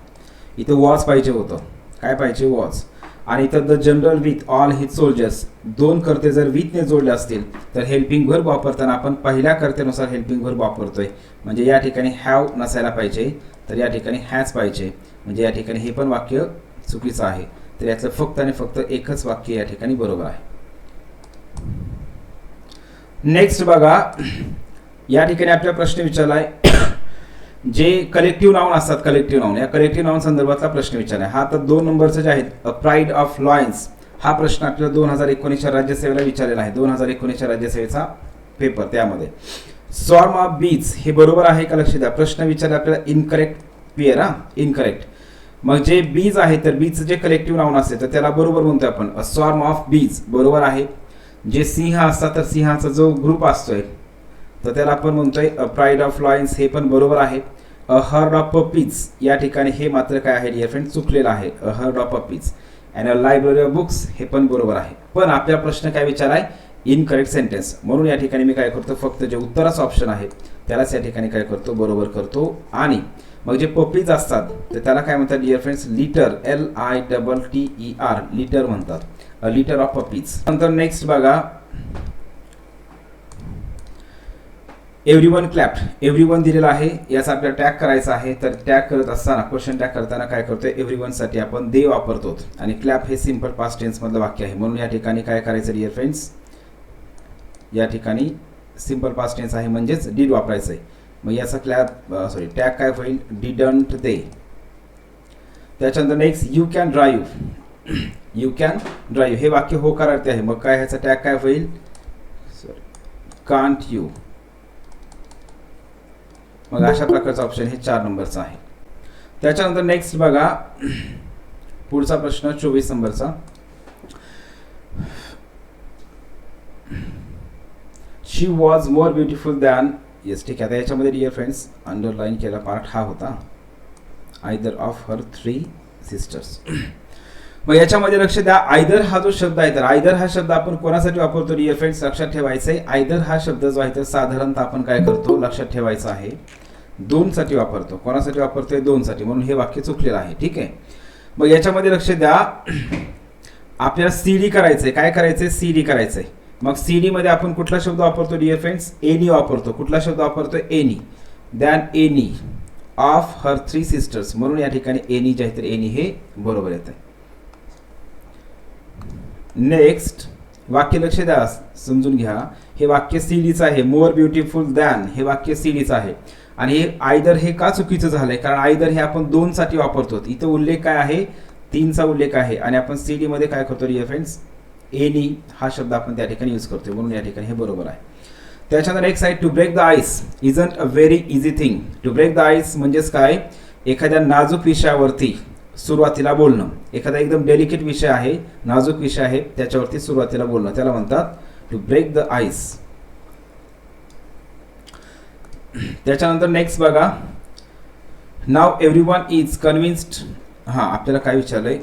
इथं वॉज पाहिजे होतं. काय पाहिजे? वॉज. आणि इथं the general with all his soldiers, दोन कर्ते जर विथने जोडले असतील तर हेल्पिंग व्हर्ब वापरताना आपण पहिल्या कर्त्यानुसार हेल्पिंग व्हर्ब वापरतोय. म्हणजे या ठिकाणी हॅव नसायला पाहिजे, तर या ठिकाणी हॅज पाहिजे. म्हणजे या ठिकाणी हे पण वाक्य चुकीचं आहे. तर यातलं फक्त आणि फक्त एकच वाक्य या ठिकाणी बरोबर आहे. नेक्स्ट बघा या ठिकाणी आपला प्रश्न विचारलाय जे कलेक्टिव्ह नाउन असतात, कलेक्टिव्ह नाउन, या कलेक्टिव्ह नाउन संदर्भातला प्रश्न विचारलाय. हा तर 2 नंबरचं जे आहे अ प्राईड ऑफ लॉयन्स हा प्रश्न आपल्याला 2019च्या राज्यसेवेला विचारलेला आहे. 2019च्या राज्यसेवेचा पेपर त्यामध्ये स्वॉर्म ऑफ बीज हे बरोबर आहे का? लक्ष द्या. प्रश्न विचारला आपल्याला इनकरेक्ट पेअर, इनकरेक्ट. मग जे बीज आहे तर बीजचं जे कलेक्टिव्ह नाउन असते तर त्याला बरोबर म्हणतोय आपण अ स्वॉर्म ऑफ बीज, बरोबर आहे. जे सिंह असतात तर सिंहाचा जो ग्रुप असतोय तर त्याला आपण म्हणतोय अ प्राईड ऑफ लॉयन्स, हे पण बरोबर आहे. अ हर्ड ऑफ पपीज या ठिकाणी हे मात्र काय आहे डिअर फ्रेंड चुकलेलं आहे. A herd of puppies and a library of books हे पण बरोबर आहे. पण आपला प्रश्न काय विचाराय? Incorrect sentence. म्हणून या ठिकाणी मी काय करतो फक्त जे उत्तराचं ऑप्शन आहे त्यालाच या ठिकाणी काय करतो बरोबर करतो. आणि मग जे पपीज असतात तर त्याला काय म्हणतात dear friends? Litter, LITTER, litter म्हणतात. A litter of puppies. नंतर नेक्स्ट बघा एव्हरीवन क्लॅप्ड. एव्हरीवन दिलेला आहे, याचा आपल्याला टॅग करायचा आहे. तर टॅग करत असताना क्वेश्चन टॅग करताना काय करतोय एव्हरीवन साठी आपण दे वापरतो आणि क्लॅप हे सिंपल पास्ट टेन्स मधलं वाक्य आहे. म्हणून या ठिकाणी काय करायचं डिअर फ्रेंड्स? या ठिकाणी सिंपल पास्ट टेन्स आहे म्हणजेच डीड वापरायचं आहे. मग याचा टॅग काय होईल? Didn't they. त्याच्यानंतर next you can drive. You can drive हे वाक्य होकारार्थी आहे. मग काय ह्याचा टॅग काय होईल? Can't you. मग अशा प्रकारचा ऑप्शन हे 4 नंबरचा आहे. त्याच्यानंतर नेक्स्ट बघा पुढचा प्रश्न 24 नंबरचा. She was more beautiful than. Yes ठीक आहे. आता याच्यामध्ये डिअर फ्रेंड्स अंडरलाईन केला पार्ट हा होता आयदर ऑफ हर 3 सिस्टर्स. मग याच्यामध्ये लक्ष द्या आयदर हा जो शब्द आहे तर आयदर हा शब्द आपण कोणासाठी वापरतो डिअर फ्रेंड्स? लक्षात ठेवायचं आहे आयदर हा शब्द जो आहे तर साधारणतः आपण काय करतो लक्षात ठेवायचं आहे 2 साठी वापरतो. कोणासाठी वापरतोय? 2 साठी. म्हणून हे वाक्य चुकलेलं आहे. ठीक आहे. मग याच्यामध्ये लक्ष द्या आपल्याला CD करायचंय. काय करायचंय? CD करायचंय. मग CD मध्ये आपण कुठला शब्द वापरतो डिअर फ्रेंड्स? एनी वापरतो. कुठला शब्द वापरतोय? Any. Than any of her 3 sisters. म्हणून या ठिकाणी एनी जे आहे तर एनी हे बरोबर येत आहे. नेक्स्ट वाक्य लक्ष द्या समजून घ्या. हे वाक्य CDचं आहे. मोर ब्युटिफुल दॅन हे वाक्य CDचं आहे. आणि हे आयदर हे का चुकीचं झालंय? कारण आयदर हे आपण 2 साठी वापरतो. इथं उल्लेख काय आहे? 3 चा उल्लेख आहे. आणि आपण CD मध्ये काय करतो डिअर फ्रेंड्स? एनी हा शब्द आपण त्या ठिकाणी यूज करतो. म्हणून या ठिकाणी हे बरोबर आहे. त्याच्यानंतर नेक्स्ट आहे to break the ice isn't a very easy thing. To break the ice म्हणजेच काय? एखाद्या नाजूक विषयावरती सुरुवातीला बोलणं. एखादा एकदम डेलिकेट विषय आहे, नाजूक विषय आहे, त्याच्यावरती सुरुवातीला बोलणं त्याला म्हणतात टू ब्रेक द आईस. त्याच्यानंतर नेक्स्ट बघा नाव एव्हरीवन इज कन्व्हिन्स्ड. हां आपल्याला काय विचारलंय?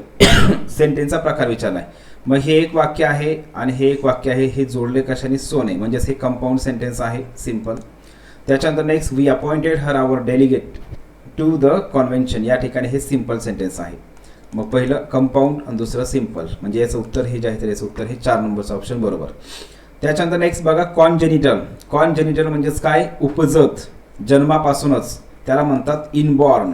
सेंटेन्सचा प्रकार विचारलाय. मग हे एक वाक्य आहे आणि हे एक वाक्य आहे. हे जोडले कशाने? सोने. म्हणजेच हे कंपाऊंड सेंटेन्स आहे सिंपल. त्याच्यानंतर next we appointed her our delegate to the convention. या ठिकाणी हे सिंपल सेंटेन्स आहे. मग पहिलं कंपाऊंड आणि दुसरं सिंपल. म्हणजे याचं उत्तर हे जे आहे तर याचं उत्तर हे 4 नंबरचं ऑप्शन बरोबर. त्याच्यानंतर नेक्स्ट बघा कॉन्जेनिटल. कॉन्जेनिटल म्हणजेच काय, उपजत, जन्मापासूनच, त्याला म्हणतात इनबॉर्न.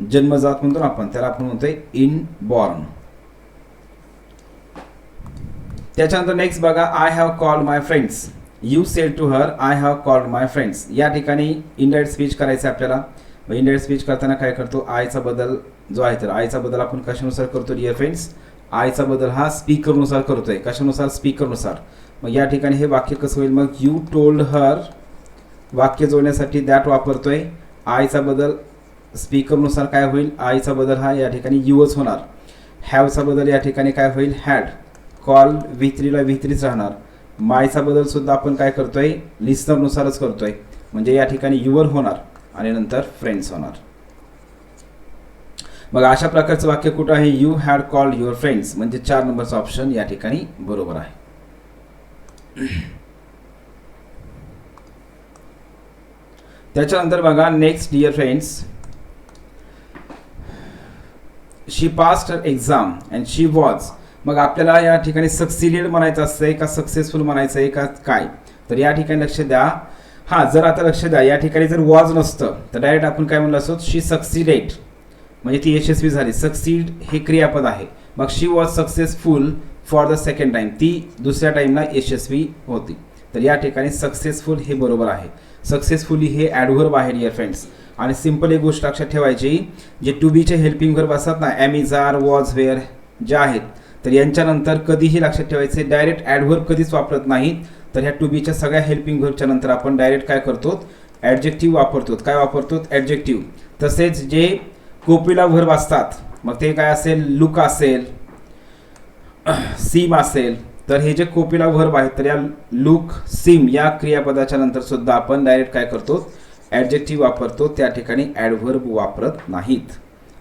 जन्मजात म्हणतो ना आपण, त्याला आपण म्हणतोय इनबॉर्न. त्याच्यानंतर नेक्स्ट बघा I have called my friends. You said to her I have called my friends. या ठिकाणी इनडायरेक्ट स्पीच करायचं आपल्याला. इनडायरेक्ट स्पीच करताना काय करतो, आयचा बदल जो आहे तर आयचा बदल आपण कशानुसार करतो डिअर फ्रेंड्स, आयचा बदल हा स्पीकरनुसार करतोय. कशानुसार, स्पीकरनुसार. मग या ठिकाणी हे वाक्य कसं होईल, मग यू टोल्ड हर, वाक्य जोडण्यासाठी दॅट वापरतोय. आयचा बदल स्पीकरनुसार काय होईल, आयचा बदल हा या ठिकाणी यूच होणार. हॅवचा बदल या ठिकाणी काय होईल, हॅड. कॉल V3ला V3च राहणार. मायचा बदल सुद्धा आपण काय करतोय, लिस्नरनुसारच करतोय. म्हणजे या ठिकाणी युअर होणार आणि नंतर फ्रेंड्स होणार. मग अशा प्रकारचं वाक्य कुठं आहे, you had called your friends. म्हणजे 4 नंबरचा ऑप्शन या ठिकाणी बरोबर आहे. त्याच्यानंतर बघा next dear friends, she passed her exam and she was. मग आपल्याला या ठिकाणी सक्सिडेड म्हणायचं असतंय का सक्सेसफुल म्हणायचं आहे का काय, तर या ठिकाणी लक्ष द्या. हां, जर आता लक्ष द्या, या ठिकाणी जर वॉज नसतं तर डायरेक्ट आपण काय म्हणलं असतो, शी सक्सिडेड, म्हणजे ती यशस्वी झाली. सक्सीड हे क्रियापद आहे. मग she was successful for the second time, ती दुसऱ्या टाइमला यशस्वी होती. तर या ठिकाणी सक्सेसफुल हे बरोबर आहे. सक्सेसफुली हे ॲडव्हर्ब आहे डिअर फ्रेंड्स. आणि सिंपल एक गोष्ट लक्षात ठेवायची, जे टू बीचे हेल्पिंग वर्ब असतात ना, am, is, are, was, were जे आहेत, तर यांच्यानंतर कधीही लक्षात ठेवायचे डायरेक्ट ॲडव्हर्ब कधीच वापरत नाहीत. तर ह्या टू बीच्या सगळ्या हेल्पिंग वर्बच्या नंतर आपण डायरेक्ट काय करतो, ॲडजेक्टिव्ह वापरतो. काय वापरतो, ॲडजेक्टिव्ह. तसेच जे कोपिला वर्ब असतात, मग ते काय असेल, लुक असेल, सीम असेल, तर हे जे कोपिला वर्ब आहेत तर या लुक, सीम या क्रियापदाच्या नंतर सुद्धा आपण डायरेक्ट काय करतो, ॲडजेक्टिव्ह वापरतो. त्या ठिकाणी ॲडव्हर्ब वापरत नाहीत.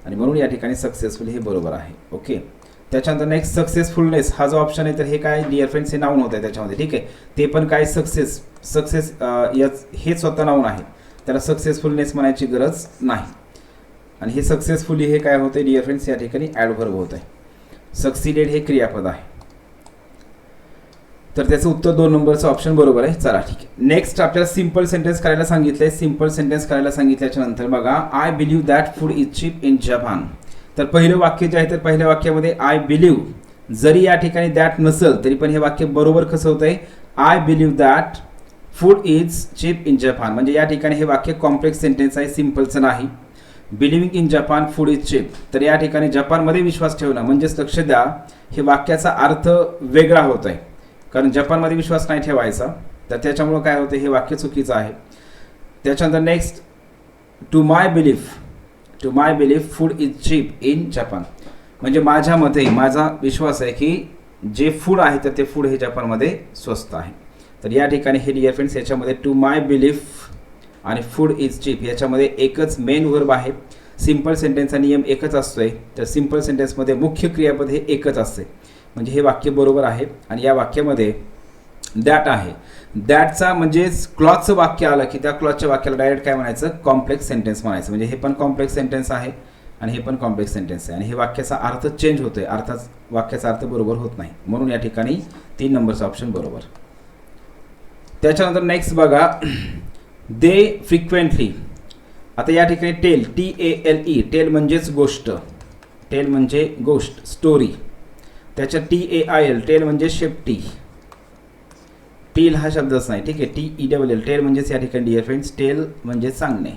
आणि म्हणून या ठिकाणी सक्सेसफुल हे बरोबर आहे. ओके. त्याच्यानंतर नेक्स्ट सक्सेसफुलनेस हा जो ऑप्शन आहे तर हे काय डिअर फ्रेंड्स, हे नाऊन होतं आहे त्याच्यामध्ये. ठीक आहे, ते पण काय सक्सेस याच हे स्वतः नाऊन आहे, त्याला सक्सेसफुलनेस म्हणायची गरज नाही. आणि हे सक्सेसफुली हे काय होतं डिअर फ्रेंड्स, या ठिकाणी ॲडव्हर्ब होत आहे. सक्सिडेड हे क्रियापद आहे. तर त्याचं उत्तर 2 नंबरचं ऑप्शन बरोबर आहे. चला ठीक आहे. नेक्स्ट आपल्याला सिम्पल सेंटेन्स करायला सांगितलंय. सिम्पल सेंटेन्स करायला सांगितल्याच्या नंतर बघा, I believe that food is cheap in Japan. तर पहिलं वाक्य जे आहे तर पहिल्या वाक्यामध्ये आय बिलीव्ह, जरी या ठिकाणी दॅट नसेल तरी पण हे वाक्य बरोबर कसं होतं आहे, I believe that food is cheap in Japan. म्हणजे या ठिकाणी हे वाक्य कॉम्प्लेक्स सेंटेन्स आहे, सिम्पलचं नाही. Believing in Japan food is cheap, तर या ठिकाणी जपानमध्ये विश्वास ठेवणं म्हणजेच लक्ष द्या, हे वाक्याचा अर्थ वेगळा होत आहे. कारण जपानमध्ये विश्वास नाही ठेवायचा, तर त्याच्यामुळं काय होतं, हे वाक्य चुकीचं आहे. त्याच्यानंतर next, to my belief food is cheap in Japan. म्हणजे माझ्या मते, माझा विश्वास आहे की जे फूड आहे तर ते फूड हे जपानमध्ये स्वस्त आहे. तर या ठिकाणी हे डिअर फ्रेंड्स, याच्यामध्ये टू माय बिलीफ आणि फूड इज चीप याच्यामध्ये एकच मेन वर्ब आहे. सिम्पल सेंटेन्सचा नियम एकच असतोय, तर सिम्पल सेंटेन्समध्ये मुख्य क्रियापद हे एकच असते. म्हणजे हे वाक्य बरोबर आहे. आणि या वाक्यामध्ये दॅट आहे, दॅटचा म्हणजे क्लॉजचं वाक्य आलं की त्या क्लॉजच्या वाक्याला डायरेक्ट काय म्हणायचं, कॉम्प्लेक्स सेंटेन्स म्हणायचं. म्हणजे हे पण कॉम्प्लेक्स सेंटेन्स आहे आणि हे पण कॉम्प्लेक्स सेंटेन्स आहे. आणि हे वाक्याचा अर्थ चेंज होतोय, वाक्याचा अर्थ बरोबर होत नाही. म्हणून या ठिकाणी 3 नंबरचा ऑप्शन बरोबर. त्याच्यानंतर नेक्स्ट बघा, दे फ्रिक्वेंटली. आता या ठिकाणी टेल, TALE, टेल म्हणजेच गोष्ट, टेल म्हणजे गोष्ट, स्टोरी. त्याच्या TAIL, टेल म्हणजे शेपटी. टेल हा शब्दच नाही, ठीक आहे, TELL, टेल म्हणजेच या ठिकाणी डिअर फ्रेंड्स, टेल म्हणजे सांगणे,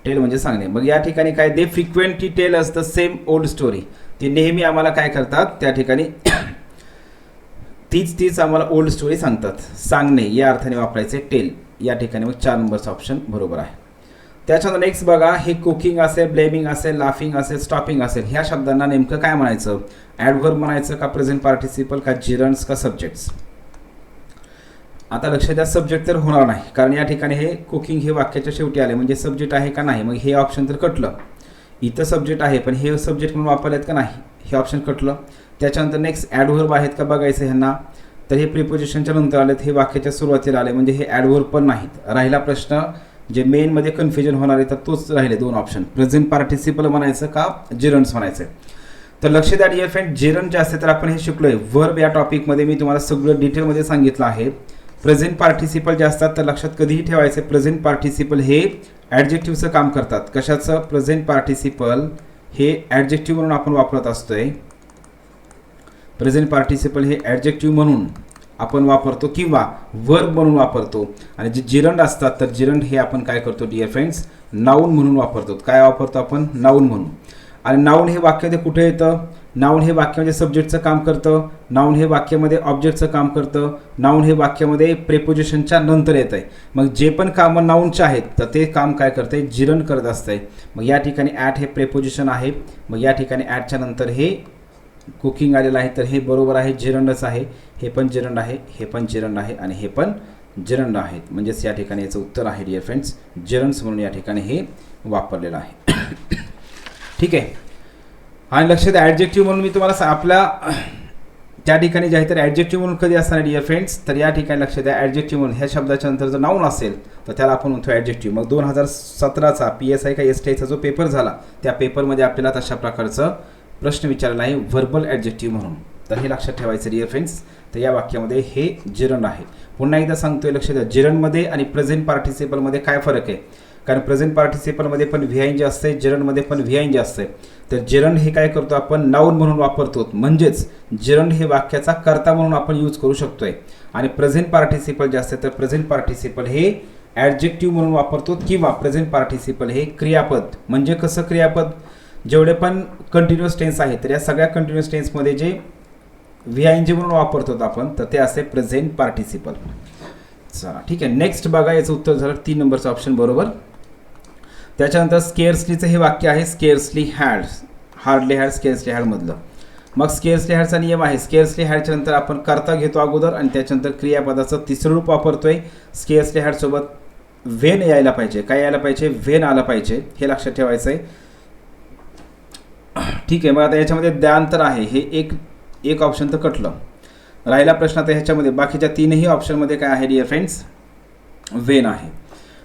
टेल म्हणजे सांगणे. मग या ठिकाणी काय, they frequently tell us the same old story. ते नेहमी आम्हाला काय करतात, त्या ठिकाणी तीच आम्हाला ओल्ड स्टोरी सांगतात. सांगणे या अर्थाने वापरायचे टेल या ठिकाणी. मग 4 नंबरचा ऑप्शन बरोबर आहे. त्याच्यानंतर नेक्स्ट बघा, हे कुकिंग असेल, ब्लेमिंग असेल, लाफिंग असेल, स्टॉपिंग असेल, ह्या शब्दांना नेमकं काय म्हणायचं, ॲडव्हर्ब म्हणायचं का प्रेझेंट पार्टिसिपल का जिरंड्स का सब्जेक्ट्स. आता लक्ष द्या, सब्जेक्ट तर होणार नाही, कारण या ठिकाणी हे कुकिंग हे वाक्याच्या शेवटी आले, म्हणजे सब्जेक्ट आहे का नाही. मग हे ऑप्शन तर कटलं. इथं सब्जेक्ट आहे पण हे सब्जेक्ट म्हणून वापरलेत का नाही, हे ऑप्शन कटलं. त्याच्यानंतर नेक्स्ट ॲडव्हर्ब आहेत का बघायचं ह्यांना, तर हे प्रिपोजिशनच्या नंतर आलेत, हे वाक्याच्या सुरुवातीला आले, म्हणजे हे ॲडव्हर्ब पण नाहीत. राहिला प्रश्न जे मेनमध्ये कन्फ्युजन होणार आहे तर तोच राहिले 2 ऑप्शन, प्रेझेंट पार्टिसिपल म्हणायचं का जिरंड्स म्हणायचं. तर लक्ष द्या डिअर फ्रेंड, जिरंड जे असते तर आपण हे शिकलोय वर्ब या टॉपिकमध्ये मी तुम्हाला सगळं डिटेलमध्ये सांगितलं आहे. प्रेझेंट पार्टिसिपल जे असतात तर लक्षात कधीही ठेवायचे, प्रेझेंट पार्टिसिपल हे ॲडजेक्टिव्हचं काम करतात. कशाचं? प्रेझेंट पार्टिसिपल हे ॲडजेक्टिव्ह म्हणून आपण वापरत असतोय. प्रेझेंट पार्टिसिपल हे ॲडजेक्टिव्ह म्हणून आपण वापरतो किंवा वर्ब म्हणून वापरतो. आणि जे जिरंड असतात तर जिरंड हे आपण काय करतो डिअर फ्रेंड्स, नाऊन म्हणून वापरतो. काय वापरतो आपण? नाऊन म्हणून. आणि नाऊन हे वाक्यामध्ये कुठे येतं? नाऊन हे वाक्यामध्ये सब्जेक्टचं काम करतं, नाऊन हे वाक्यामध्ये ऑब्जेक्टचं काम करतं, नाऊन हे वाक्यामध्ये प्रेपोजिशनच्या नंतर येत आहे. मग जे पण कामं नाऊनचे आहेत तर ते काम काय करते? जिरंड करत असतंय. मग या ठिकाणी ॲट हे प्रेपोजिशन आहे. मग या ठिकाणी ॲटच्या नंतर हे कुकिंग आलेलं आहे तर हे बरोबर आहे, जिरंडच आहे. हे पण जिरंड आहे, हे पण जिरंड आहे आणि हे पण जिरंड आहेत. म्हणजेच या ठिकाणी याचं उत्तर आहे डिअर फ्रेंड्स, जिरंड्स म्हणून या ठिकाणी हे वापरलेलं आहे. ठीक आहे. आणि लक्ष द्या, ॲडजेक्टिव्ह म्हणून मी तुम्हाला आपल्या त्या ठिकाणी जे आहे तर ॲडजेक्टिव्ह म्हणून कधी असणार डिअर फ्रेंड्स, तर या ठिकाणी लक्ष द्या, ॲडजेक्टिव्ह म्हणून ह्या शब्दाच्या नंतर जर नाऊन असेल तर त्याला आपण म्हणतो ॲडजेक्टिव्ह. मग 2017चा PSI का STIचा जो पेपर झाला त्या पेपरमध्ये आपल्याला तशा प्रकारचं प्रश्न विचारला आहे व्हर्बल ॲडजेक्टिव्ह म्हणून. तर हे लक्षात ठेवायचं डिअर फ्रेंड्स. तर या वाक्यामध्ये हे जिरंड आहे. पुन्हा एकदा सांगतोय, लक्ष द्या, जिरंडमध्ये आणि प्रेझेंट पार्टिसिपलमध्ये काय फरक आहे? कारण प्रेझेंट पार्टिसिपलमध्ये पण VING असते, जिरंडमध्ये पण VING असते. तर जिरंड हे काय करतो आपण? नाऊन म्हणून वापरतो. म्हणजेच जिरंड हे वाक्याचा कर्ता म्हणून आपण यूज करू शकतोय. आणि प्रेझेंट पार्टिसिपल जे असते तर प्रेझेंट पार्टिसिपल हे ॲडजेक्टिव्ह म्हणून वापरतो किंवा प्रेझेंट पार्टिसिपल हे क्रियापद. म्हणजे कसं क्रियापद? जेवढे पण कंटिन्युअस टेन्स आहे तर या सगळ्या कंटिन्युअस टेन्समध्ये जे VING म्हणून वापरतो आपण तर ते असे प्रेझेंट पार्टिसिपल. चला ठीक आहे, नेक्स्ट बघा. याचं उत्तर झालं 3 नंबरचं ऑप्शन बरोबर. त्याच्यानंतर स्केअर्सलीचं हे वाक्य आहे, स्केअर्सली had, hardly had, scarcely had मधलं. मग स्केअर्सली हॅडचा नियम आहे, स्केअर्सली हॅडच्या नंतर आपण कर्ता घेतो अगोदर आणि त्याच्यानंतर क्रियापदाचं तिसरं रूप वापरतोय. स्केअर्सली हॅडसोबत व्हेन यायला पाहिजे. काय यायला पाहिजे? व्हेन आलं पाहिजे. हे लक्षात ठेवायचं आहे. ठीक आहे. मग आता याच्यामध्ये द्यांतर आहे, हे एक ऑप्शन तर कटलं. राहिला प्रश्न आता ह्याच्यामध्ये बाकीच्या 3ही ऑप्शनमध्ये काय आहे डिअर फ्रेंड्स? व्हेन आहे.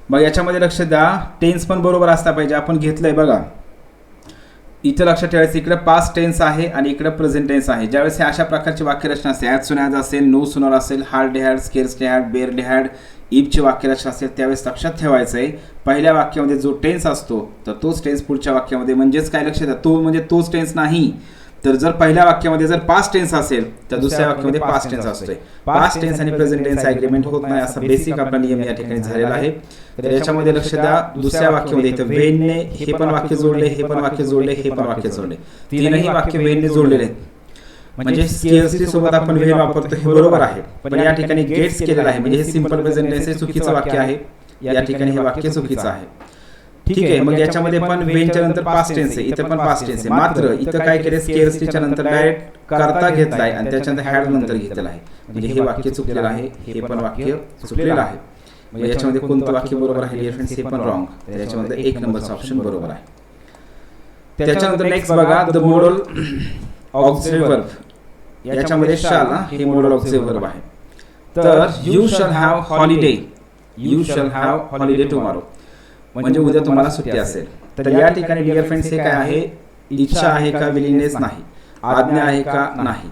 मग याच्यामध्ये लक्ष द्या, टेन्स पण बरोबर असला पाहिजे. आपण घेतलंय बघा, इथं लक्षात ठेवायचं, इकडे पास्ट टेन्स आहे आणि इकडे प्रेझेंट टेन्स आहे. ज्यावेळेस हे अशा प्रकारची वाक्यरचना असते, ॲज सून ॲज असेल, नो सुनर असेल, hardly had, scarcely had, barely had, इफची वाक्यरचना असेल, त्यावेळेस लक्षात ठेवायचं आहे पहिल्या वाक्यामध्ये जो टेन्स असतो तर तोच टेन्स पुढच्या वाक्यामध्ये. म्हणजेच काय? लक्ष द्या, तो म्हणजे तोच टेन्स नाही. तर जर पहिल्या वाक्यामध्ये जर पास्ट टेन्स असेल तर दुसऱ्या वाक्यामध्ये पास्ट टेन्स असतोय. पास्ट टेन्स आणि प्रेझेंट टेन्स ॲग्रीमेंट होत नाही, असा बेसिक आपला नियम या ठिकाणी झालेला आहे. तर याच्यामध्ये लक्ष द्या, दुसऱ्या वाक्यामध्ये इथं वेनने हे पण वाक्य जोडले, हे पण वाक्य जोडले, हे पण वाक्य जोडले, 3ही वाक्य वेनने जोडलेले आहेत. म्हणजे स्केअर्सली सोबत आपण व्हेन वापरतो हे बरोबर आहे. पण या ठिकाणी गेट्स केलेलं आहे, म्हणजे हे सिंपल प्रेझेंट टेन्स हे चुकीचं वाक्य आहे. या ठिकाणी हे वाक्य चुकीचं आहे. ठीक आहे. मग याच्यामध्ये पण वेनच्या नंतर पास्ट टेन्स आहे, इथं पण पास्ट टेन्स आहे. मात्र इथं काय केलं? स्केअर्सलीच्या नंतर डायरेक्ट कर्ता घेतलाय आणि त्याच्यानंतर हॅड नंतर घेतलेलं आहे. म्हणजे हे वाक्य चुकलेलं आहे, हे पण वाक्य चुकलेलं आहे. मग याच्यामध्ये कोणतं वाक्य बरोबर आहे डिअर फ्रेंड्स? हे पण रॉंग. तर याच्यामध्ये 1 नंबरचं ऑप्शन बरोबर आहे. त्याच्यानंतर नेक्स्ट बघा, द मॉडल ऑक्झिलरी वर्ब. याच्यामध्ये शाल हे मॉडल ऑक्झिलरी वर्ब आहे. तर you shall have holiday, you shall have holiday tomorrow, म्हणजे उद्या तुम्हाला सुट्टी असेल. तर या ठिकाणी डिअर फ्रेंड्स हे काय आहे? इच्छा आहे का? विलिंगनेस नाही. आज्ञा आहे का? नाही.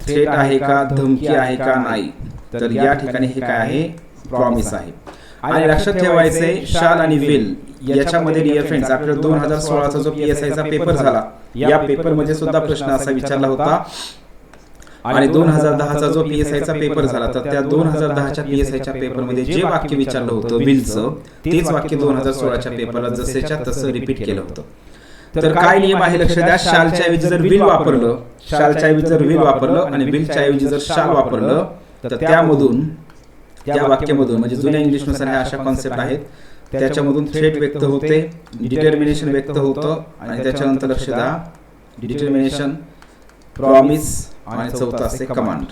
थ्रेट आहे का? धमकी आहे का? नाही. तर या ठिकाणी हे काय आहे? प्रॉमिस आहे. आणि लक्षात ठेवायचे, शाल आणि विल याच्यामध्ये डिअर फ्रेंड्स आपल्याला 2016चा जो PSIचा पेपर झाला या पेपरमध्ये सुद्धा प्रश्न असा विचारला होता. आणि 2010चा जो PSIचा पेपर झाला तर त्या 2010च्या PSIच्या पेपरमध्ये जे वाक्य विचारलं होतं विलचं, तेच वाक्य 2016च्या पेपरला जसेच्या तसं रिपीट केलं होतं. तर काय नियम आहे? लक्ष द्या, शालच्या ऐवजी जर विल वापरलं, शालच्या ऐवजी जर विल वापरलं आणि विलच्या ऐवजी जर शाल वापरलं तर त्यामधून, त्या वाक्यामधून, म्हणजे जुन्या इंग्लिशनुसार ह्या अशा कॉन्सेप्ट आहेत, त्याच्यामधून थ्रेट व्यक्त होते, डिटर्मिनेशन व्यक्त होतं आणि त्याच्यानंतर लक्ष द्या, डिटर्मिनेशन, प्रॉमिस आणि चौथा असते कमांड.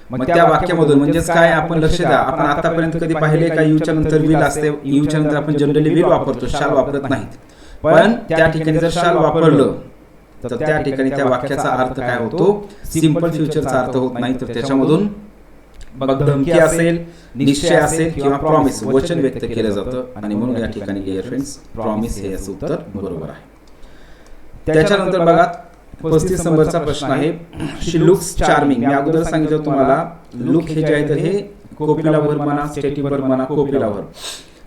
मग त्या वाक्यामधून म्हणजेच काय? आपण लक्ष द्या, आपण आतापर्यंत कधी पाहिले का यूच्या नंतर विल असते? यूच्या नंतर आपण जनरली विल वापरतो, शाल वापरत नाहीत. पण त्या ठिकाणी जर शाल वापरलं तर त्या ठिकाणी त्या वाक्याचा अर्थ काय होतो? सिंपल फ्युचरचा अर्थ होत नाही. तर त्याच्यामधून बघ, धमकी असेल, निश्चय असेल किंवा प्रॉमिस, वचन व्यक्त केलं जातं आणि म्हणून या ठिकाणी डिअर फ्रेंड्स प्रॉमिस हे याचं उत्तर बरोबर आहे. त्याच्यानंतर बघा, 35 नंबरचा प्रश्न आहे शी लुक्स चार्मिंग. मी अगोदर सांगितलं तुम्हाला लुक हे जे आहे तर हे कोपिला वर्ब म्हणा, स्टेटिव्ह वर्ब म्हणा, कोपिला वर्ब.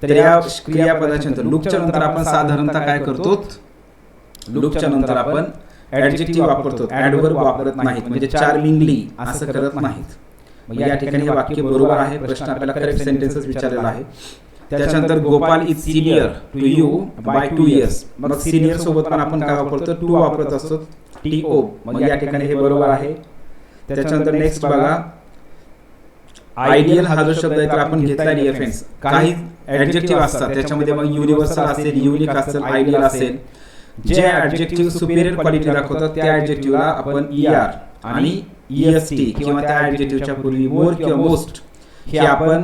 तर या क्रियापदाच्या नंतर लुकच्या नंतर आपण साधारणतः काय करतो, लुकच्या नंतर आपण ऍडजेक्टिव्ह वापरतो, ऍडव्हर्ब वापरत नाहीत, म्हणजे चार्मिंगली असं करत नाहीत. मग या ठिकाणी हे वाक्य बरोबर आहे. प्रश्न आपल्याला करेक्ट सेंटेन्सेस विचारलेला आहे. त्याच्यानंतर Gopal is senior to you by 2 years. मग सिनियर सोबत पण आपण काय वापरतो, टू वापरत असतो, TO. मग या ठिकाणी हे बरोबर आहे. त्याच्यानंतर नेक्स्ट बघा, आयडियल हा जो शब्द आहे तर आपण घेतला डिअर फ्रेंड्स. काही ऍडजेक्टिव्ह असतात त्याच्यामध्ये मग युनिव्हर्सल असेल, युनिक असेल, आयडियल असेल. जे ऍडजेक्टिव्ह सुपिरियर क्वालिटी दाखवतात त्या ऍडजेक्टिव्हला आपण ER आणि EST किंवा त्या ऍडजेक्टिव्हच्या पूर्वी मोर किंवा मोस्ट हे आपण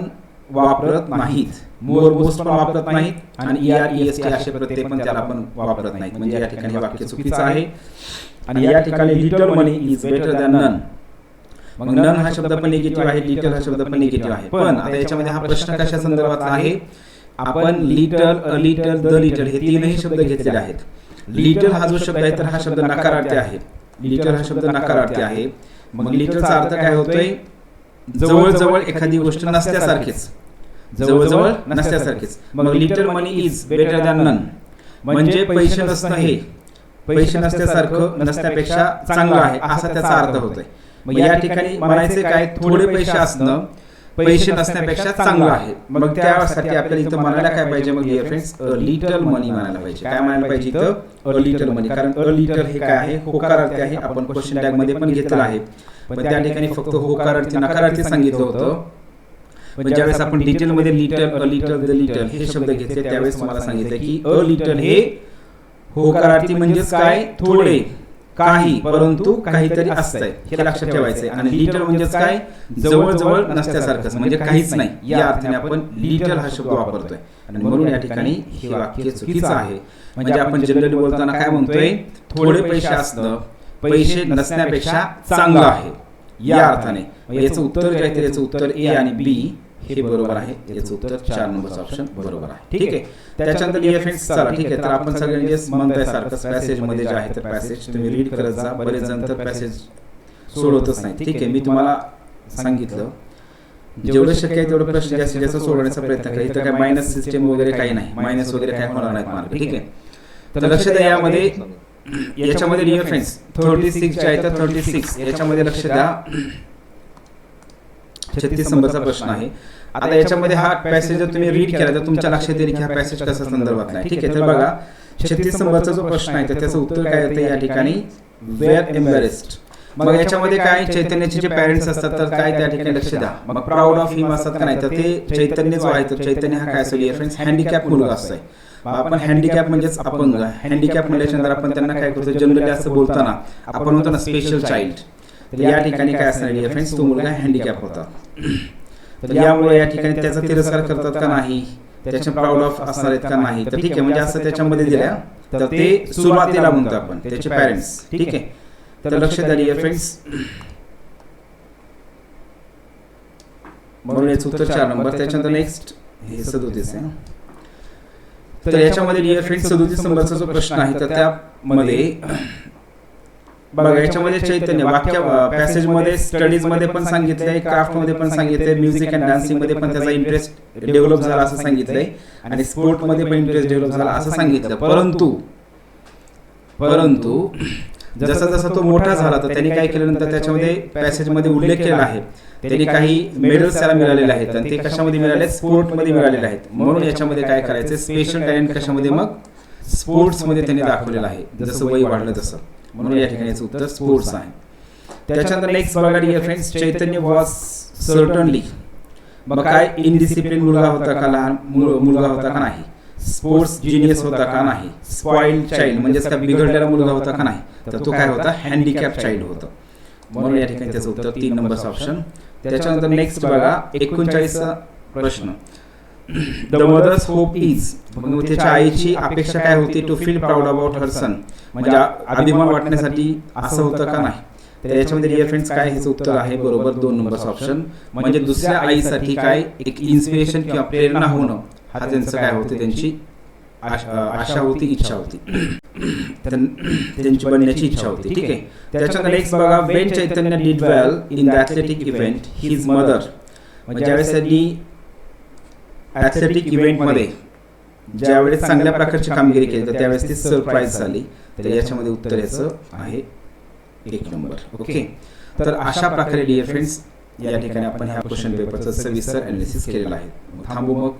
वापरत नाहीत. मोर मोस्ट पण वापरत नाहीत आणि ER EST असे प्रत्येक पण त्याला आपण वापरत नाहीत. म्हणजे या ठिकाणी वाक्य चुकीचं आहे. आणि या ठिकाणी little money is better than none. मग नन हा शब्द पण निगेटिव्ह आहे, लिटल हा शब्द पण निगेटिव्ह आहे. पण आता याच्यामध्ये हा प्रश्न कशा संदर्भातला आहे, आपण little, a little, the little हे तीनही शब्द घेतलेले आहेत. लिटल हा जो शब्द आहे तर हा शब्द नकारार्थी आहे. लिटल हा शब्द नकारार्थी आहे. मग लिटलचा अर्थ काय होतोय, जवळजवळ एखादी गोष्ट नसल्यासारखीच, जवळजवळ नसल्यासारखीच. मग little money is better than none म्हणजे पैसे नसणं हे पैसे नसल्यासारखं नसण्यापेक्षा चांगलं आहे असा त्याचा अर्थ होतोय. मग या ठिकाणी म्हणायचे काय, थोडे पैसे असणं पैसे नसण्यापेक्षा चांगलं आहे. मग त्यासाठी आपल्याला इथं म्हणायला काय पाहिजे, मग डिअर फ्रेंड्स अ लिटल मनी म्हणायला पाहिजे. काय म्हणायला पाहिजे इथं, अ लिटल मनी. कारण अ लिटल हे काय आहे, होकारार्थी आहे. आपण क्वेश्चन टॅग मध्ये पण घेतलं आहे, पण त्या ठिकाणी फक्त होकारार्थी नकारार्थी सांगितलं होतं. पण ज्यावेळेस आपण डिटेलमध्ये little, a little, the little हे शब्द घेतले त्यावेळेस तुम्हाला सांगितलं की अ लिटल हे होकारार्थी म्हणजेच काय, थोडे, काही, परंतु काहीतरी असतंय हे लक्षात ठेवायचंय. आणि लिटल म्हणजेच काय, जवळजवळ नसल्यासारखंच, म्हणजे काहीच नाही या अर्थाने आपण लिटल हा शब्द वापरतोय. आणि म्हणून या ठिकाणी हे वाक्य चुकीचं आहे. म्हणजे आपण जनरली बोलताना काय म्हणतोय, थोडे पैसे असणं पैसे नसण्यापेक्षा चांगलं आहे या अर्थाने. याचं उत्तर जे आहे याचं उत्तर A आणि B हे बरोबर आहे. याचं उत्तर 4 नंबरचं ऑप्शन बरोबर आहे. ठीक आहे. त्याच्यानंतर डिअर फ्रेंड्स चला ठीक आहे, तर आपण सगळ्यांनी जे म्हणताय सारखं पॅसेज मध्ये जे आहे तर पॅसेज तुम्ही रीड करत जा. बरेच जण तर पॅसेज सोडवतच नाही. ठीक आहे, मी तुम्हाला सांगितलं जेवढं शक्य आहे तेवढं प्रश्न जास्तीत जास्त सोडवण्याचा प्रयत्न करा. इथं काय मायनस सिस्टम वगैरे काही नाही, मायनस वगैरे काय होणार नाही मार्क. ठीक आहे, तर लक्ष द्या यामध्ये. याच्यामध्ये डिअर फ्रेंड्स 36 जे आहे तर 36 याच्यामध्ये लक्ष द्या. 36 नंबरचा प्रश्न आहे. आता याच्यामध्ये हा पॅसेज जर तुम्ही रीड केला तर तुमच्या लक्षात येईल की हा पॅसेज कसा संदर्भात नाही. ठीक आहे, तर बघा 36 नंबरचा जो प्रश्न आहे तर त्याचं उत्तर काय येतं या ठिकाणी, वेअर एम्बॅरेस्ड. मग याच्यामध्ये काय, चैतन्याचे जे पॅरेंट्स असतात तर काय त्या ठिकाणी लक्ष द्या. मग प्राऊड ऑफ हिम असतात का नाही, तर ते चैतन्य जो आहे तर चैतन्य हा काय असेल डिअर फ्रेंड्स, हँडिकॅप मुलगा असतोय. आपण हँडिकॅप म्हणजेच अपंग. हँडिकॅप म्हटल्यानंतर आपण त्यांना काय करतो, जनरली असं बोलताना आपण म्हणतो ना स्पेशल चाइल्ड. तर या ठिकाणी काय असणार डिअर फ्रेंड्स, तो मुलगा हँडिकॅप होता. तर यामुळे या ठिकाणी त्याचा तिरस्कार करतात का नाही, त्याच्या प्राऊड ऑफ असणार आहेत का नाही. तर ठीक आहे, म्हणजे असं त्याच्यामध्ये दिल्या तर ते सुरुवातीला म्हणतो आपण त्याचे पॅरेंट्स. ठीक आहे, तर लक्ष द्या डिअर फ्रेंड्स. म्हणून याचं उत्तर 4 नंबर. त्याच्यानंतर नेक्स्ट हे 37 आहे. तर याच्यामध्ये डिअर फ्रेंड्स 37 नंबरचा जो प्रश्न आहे तर त्यामध्ये बघा याच्यामध्ये चैतन्य वाक्य पॅसेज मध्ये स्टडीज मध्ये पण सांगितलंय, क्राफ्ट मध्ये पण सांगितलंय, म्युझिक अँड डान्सिंग मध्ये पण त्याचा इंटरेस्ट डेव्हलप झाला असं सांगितलंय आणि स्पोर्ट मध्ये पण इंटरेस्ट डेव्हलप झाला असं सांगितलं. परंतु जसा जसा तो मोठा झाला तर त्यांनी काय केलं, नंतर त्याच्यामध्ये पॅसेज मध्ये उल्लेख केला आहे त्यांनी काही मेडल्स त्याला मिळालेले आहेत आणि ते कशामध्ये मिळाले, स्पोर्ट मध्ये मिळालेले आहेत. म्हणून याच्यामध्ये काय करायचं, स्पेशल टॅलेंट कशामध्ये, मग स्पोर्ट्स मध्ये त्यांनी दाखवलेलं आहे जसं वय वाढलं तसं. म्हणून या ठिकाणी याचं उत्तर स्पोर्ट्स आहे. त्याच्यानंतर नेक्स्ट बघा dear friends, Chaitanya was certainly. मग काय, इनडिसिप्लिन मुलगा होता का, लहान मुलगा होता का नाही, स्पोर्ट्स जिनियस होता का नाही, स्पॉइल्ड चाइल्ड म्हणजेच का बिघडलेला मुलगा होता का नाही, तर तो काय होता, हँडिकॅप चाइल्ड होता. म्हणून या ठिकाणी त्याचं उत्तर 3 नंबरचा ऑप्शन. त्याच्यानंतर नेक्स्ट बघा 39चा प्रश्न, द मदर्स होप इज. मग त्याच्या आईची अपेक्षा काय होती, to feel proud about her son म्हणजे अभिमान वाटण्यासाठी असं होतं का नाही. तर याच्यामध्ये डिअर फ्रेंड्स काय ह्याचं उत्तर आहे बरोबर 2 नंबरचा ऑप्शन. म्हणजे दुसऱ्या आईसाठी काय एक इन्स्पिरेशन किंवा प्रेरणा होणं हा त्यांचं काय होतं, त्यांची आशा होती, इच्छा होती. त्यांची बनण्याची इच्छा होती. ठीक आहे. त्याच्यानंतर नेक्स्ट बघा, Wien Chaitanya did well in the athletic event his mother. म्हणजे ज्यावेळेस त्यांनी ॲथलेटिक इव्हेंटमध्ये ज्यावेळेस चांगल्या प्रकारची कामगिरी केली तर त्यावेळेस ती सरप्राईज झाली. तर याच्यामध्ये उत्तर याचं आहे 1 नंबर. ओके. तर अशा प्रकारे डिअर फ्रेंड्स या ठिकाणी आपण ह्या क्वेश्चन पेपरचं सविस्तर ॲनालिसिस केलेलं आहे. थांबू मग.